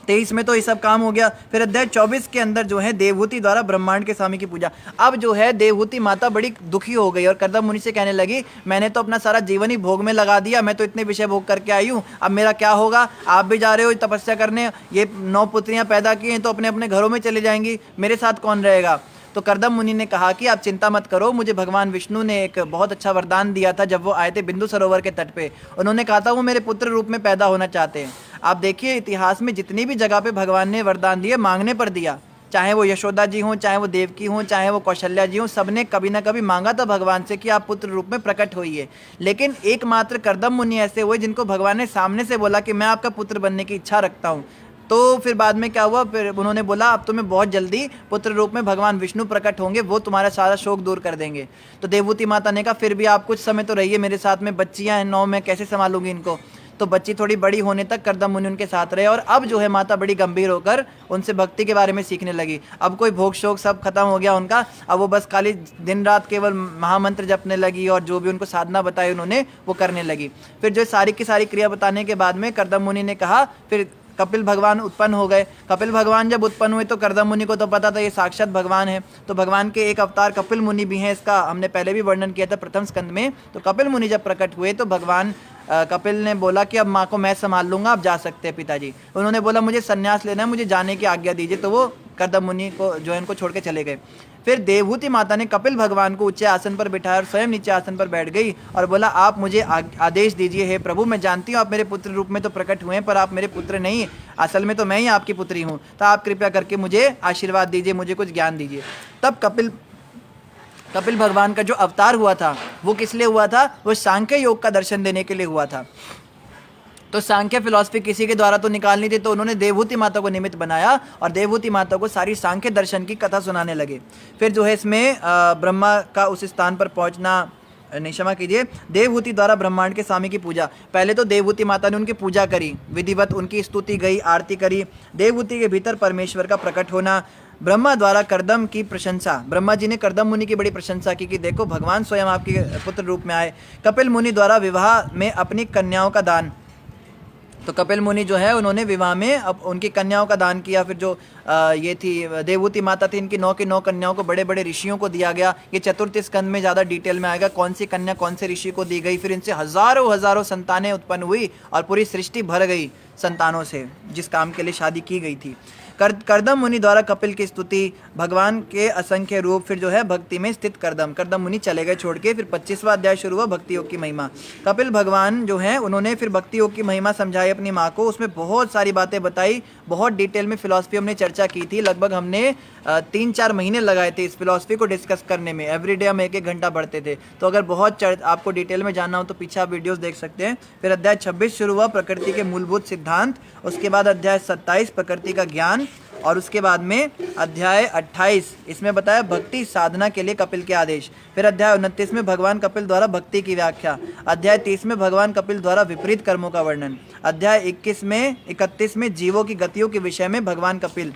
23 में तो ये सब काम हो गया। फिर अध्याय 24 के अंदर जो है देवहूति द्वारा ब्रह्मांड के स्वामी की पूजा। अब जो है देवहूति माता बड़ी दुखी हो गई और करदम मुनि से कहने लगी मैंने तो अपना सारा जीवन ही भोग में लगा दिया, मैं तो इतने विषय भोग करके आई हूँ, अब मेरा क्या होगा? आप भी जा रहे हो तपस्या करने, ये 9 पुत्रियाँ पैदा की हैं तो अपने अपने घरों में चली जाएंगी, मेरे साथ कौन रहेगा? तो करदम मुनि ने कहा कि आप चिंता मत करो, मुझे भगवान विष्णु ने एक बहुत अच्छा वरदान दिया था जब वो आए थे बिंदु सरोवर के तट पे। उन्होंने कहा था वो मेरे पुत्र रूप में पैदा होना चाहते हैं। आप देखिए इतिहास में जितनी भी जगह पे भगवान ने वरदान दिए मांगने पर दिया, चाहे वो यशोदा जी हों, चाहे वो देवकी हों, चाहे वो कौशल्या जी हों, सबने कभी ना कभी मांगा था भगवान से कि आप पुत्र रूप में प्रकट होइए। लेकिन एकमात्र करदम मुनि ऐसे हुए जिनको भगवान ने सामने से बोला कि मैं आपका पुत्र बनने की इच्छा रखता हूँ। तो फिर बाद में क्या हुआ, फिर उन्होंने बोला अब तुम्हें बहुत जल्दी पुत्र रूप में भगवान विष्णु प्रकट होंगे, वो तुम्हारा सारा शोक दूर कर देंगे। तो देवहूति माता ने कहा फिर भी आप कुछ समय तो रहिए मेरे साथ में, बच्चियां हैं 9, मैं कैसे संभालूंगी इनको? तो बच्ची थोड़ी बड़ी होने तक करदम मुनि उनके साथ रहे। और अब जो है माता बड़ी गंभीर होकर उनसे भक्ति के बारे में सीखने लगी। अब कोई भोग शोक सब खत्म हो गया उनका। अब वो बस खाली दिन रात केवल महामंत्र जपने लगी और जो भी उनको साधना बताई उन्होंने वो करने लगी। फिर जो सारी की सारी क्रिया बताने के बाद में करदम मुनि ने कहा, फिर कपिल भगवान उत्पन्न हो गए। कपिल भगवान जब उत्पन्न हुए तो करदम मुनि को तो पता था ये साक्षात भगवान है। तो भगवान के एक अवतार कपिल मुनि भी हैं, इसका हमने पहले भी वर्णन किया था प्रथम स्कंद में। तो कपिल मुनि जब प्रकट हुए तो भगवान कपिल ने बोला कि अब माँ को मैं संभाल लूँगा, आप जा सकते हैं पिताजी। उन्होंने बोला मुझे संन्यास लेना है, मुझे जाने की आज्ञा दीजिए। तो वो करदम मुनि को जो है उनको छोड़ के चले गए। फिर देवहूति माता ने कपिल भगवान को ऊंचे आसन पर बिठाया और स्वयं नीचे आसन पर बैठ गई और बोला आप मुझे आदेश दीजिए हे प्रभु, मैं जानती हूँ आप मेरे पुत्र रूप में तो प्रकट हुए हैं पर आप मेरे पुत्र नहीं, असल में तो मैं ही आपकी पुत्री हूँ। तो आप कृपया करके मुझे आशीर्वाद दीजिए, मुझे कुछ ज्ञान दीजिए। तब कपिल भगवान का जो अवतार हुआ था वो किस लिए हुआ था? वो सांख्य योग का दर्शन देने के लिए हुआ था। तो सांख्य फिलॉसफी किसी के द्वारा तो निकालनी थी, तो उन्होंने देवहूति माता को निमित्त बनाया और देवहूति माता को सारी सांख्य दर्शन की कथा सुनाने लगे। फिर जो है इसमें ब्रह्मा का उस स्थान पर पहुंचना, नहीं क्षमा कीजिए, देवहूति द्वारा ब्रह्मांड के स्वामी की पूजा। पहले तो देवहूति माता ने उनकी पूजा करी, विधिवत उनकी स्तुति गई, आरती करी। देवहूति के भीतर परमेश्वर का प्रकट होना, ब्रह्मा द्वारा करदम की प्रशंसा, ब्रह्मा जी ने करदम मुनि की बड़ी प्रशंसा की कि देखो भगवान स्वयं आपके पुत्र रूप में आए। कपिल मुनि द्वारा विवाह में अपनी कन्याओं का दान, तो कपिल मुनि जो है उन्होंने विवाह में अब उनकी कन्याओं का दान किया। फिर जो ये थी देवहूति माता थी, इनकी 9 की 9 कन्याओं को बड़े बड़े ऋषियों को दिया गया। ये चतुर्थ स्कंद में ज़्यादा डिटेल में आएगा कौन सी कन्या कौन से ऋषि को दी गई। फिर इनसे हजारों हजारों संतानें उत्पन्न हुई और पूरी सृष्टि भर गई संतानों से जिस काम के लिए शादी की गई थी। करदम मुनि द्वारा कपिल की स्तुति, भगवान के असंख्य रूप, फिर जो है भक्ति में स्थित करदम मुनि चले गए छोड़ के। फिर 25वां अध्याय शुरू हुआ भक्ति योग की महिमा। कपिल भगवान जो है उन्होंने फिर भक्ति योग की महिमा समझाई अपनी माँ को, उसमें बहुत सारी बातें बताई, बहुत डिटेल में फिलॉसफी हमने चर्चा की थी। लगभग हमने 3-4 महीने लगाए थे इस फिलॉसफी को डिस्कस करने में। एवरीडे हम 1-1 घंटा पढ़ते थे। तो अगर बहुत आपको डिटेल में जानना हो तो पीछे आप वीडियोस देख सकते हैं। फिर अध्याय 26 शुरू हुआ प्रकृति के मूलभूत सिद्धांत, उसके बाद अध्याय 27 प्रकृति का ज्ञान, और उसके बाद में अध्याय 28 इसमें बताया भक्ति साधना के लिए कपिल के आदेश। फिर अध्याय 29 में भगवान कपिल द्वारा भक्ति की व्याख्या। अध्याय 30 में भगवान कपिल द्वारा विपरीत कर्मों का वर्णन। अध्याय 31 में जीवों की गतियों के विषय में भगवान कपिल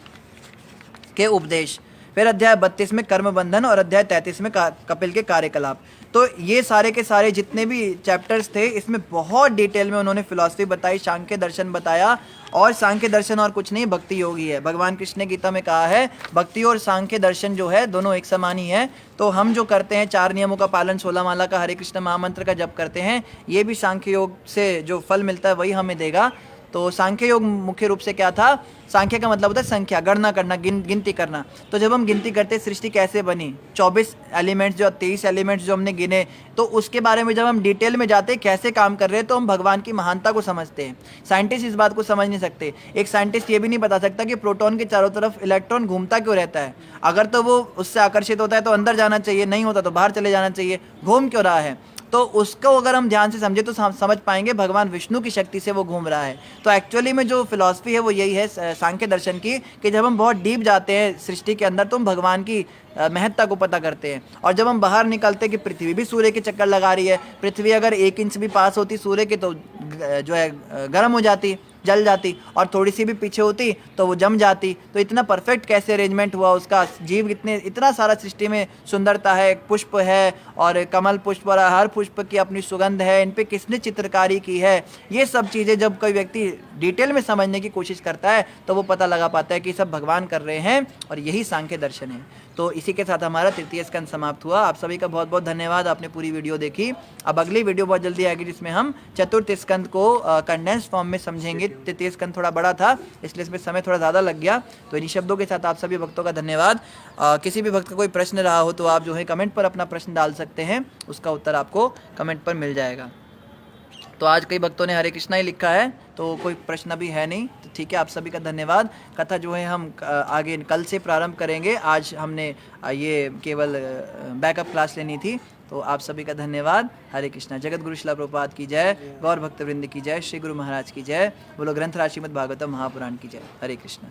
के उपदेश। फिर अध्याय 32 में कर्म बंधन और अध्याय 33 में कपिल के कार्यकलाप। तो ये सारे के सारे जितने भी चैप्टर्स थे इसमें बहुत डिटेल में उन्होंने फिलॉसफी बताई, सांख्य दर्शन बताया। और सांख्य दर्शन और कुछ नहीं, भक्ति योग ही है। भगवान कृष्ण ने गीता में कहा है भक्ति और सांख्य दर्शन जो है दोनों एक समान ही है। तो हम जो करते हैं 4 नियमों का पालन, 16 माला का, हरे कृष्ण महामंत्र का जप करते हैं, ये भी सांख्य योग से जो फल मिलता है वही हमें देगा। तो सांख्य योग मुख्य रूप से क्या था, सांख्य का मतलब होता है संख्या, गणना करना, गिनती करना। तो जब हम गिनती करते सृष्टि कैसे बनी, 24 एलिमेंट्स जो 23 एलिमेंट्स जो हमने गिने, तो उसके बारे में जब हम डिटेल में जाते कैसे काम कर रहे हैं तो हम भगवान की महानता को समझते हैं। साइंटिस्ट इस बात को समझ नहीं सकते। एक साइंटिस्ट ये भी नहीं बता सकता कि प्रोटॉन के चारों तरफ इलेक्ट्रॉन घूमता क्यों रहता है। अगर तो वो उससे आकर्षित होता है तो अंदर जाना चाहिए, नहीं होता तो बाहर चले जाना चाहिए, घूम क्यों रहा है। तो उसको अगर हम ध्यान से समझे तो समझ पाएंगे भगवान विष्णु की शक्ति से वो घूम रहा है। तो एक्चुअली में जो फिलॉसफी है वो यही है सांख्य दर्शन की, कि जब हम बहुत डीप जाते हैं सृष्टि के अंदर तो हम भगवान की महत्ता को पता करते हैं। और जब हम बाहर निकलते हैं कि पृथ्वी भी सूर्य के चक्कर लगा रही है, पृथ्वी अगर 1 इंच भी पास होती सूर्य के तो जो है गर्म हो जाती, जल जाती, और थोड़ी सी भी पीछे होती तो वो जम जाती। तो इतना परफेक्ट कैसे अरेंजमेंट हुआ उसका, जीव इतना सारा सृष्टि में सुंदरता है, पुष्प है और कमल पुष्प, और हर पुष्प की अपनी सुगंध है, इन पे किसने चित्रकारी की है, ये सब चीज़ें जब कोई व्यक्ति डिटेल में समझने की कोशिश करता है तो वो पता लगा पाता है कि सब भगवान कर रहे हैं, और यही सांख्य दर्शन है। तो इसी के साथ हमारा तृतीय स्कंद समाप्त हुआ। आप सभी का बहुत बहुत धन्यवाद, आपने पूरी वीडियो देखी। अब अगली वीडियो बहुत जल्दी आएगी जिसमें हम चतुर्थ स्कंद को कंडेंस फॉर्म में समझेंगे। तृतीय स्कंद थोड़ा बड़ा था इसलिए इसमें समय थोड़ा ज़्यादा लग गया। तो इन्हीं शब्दों के साथ आप सभी भक्तों का धन्यवाद। किसी भी भक्त का कोई प्रश्न रहा हो तो आप जो है कमेंट पर अपना प्रश्न डाल सकते हैं, उसका उत्तर आपको कमेंट पर मिल जाएगा। तो आज कई भक्तों ने हरे कृष्णा ही लिखा है, तो कोई प्रश्न भी है नहीं, तो ठीक है। आप सभी का धन्यवाद। कथा जो है हम आगे कल से प्रारंभ करेंगे। आज हमने ये केवल बैकअप क्लास लेनी थी। तो आप सभी का धन्यवाद। हरे कृष्णा। जगत गुरु शिला प्रभुपाद की जय, गौर भक्त वृंद की जय, श्री गुरु महाराज की जय, बोलो ग्रंथराज श्रीमद् भागवतम महापुराण की जय। हरे कृष्णा।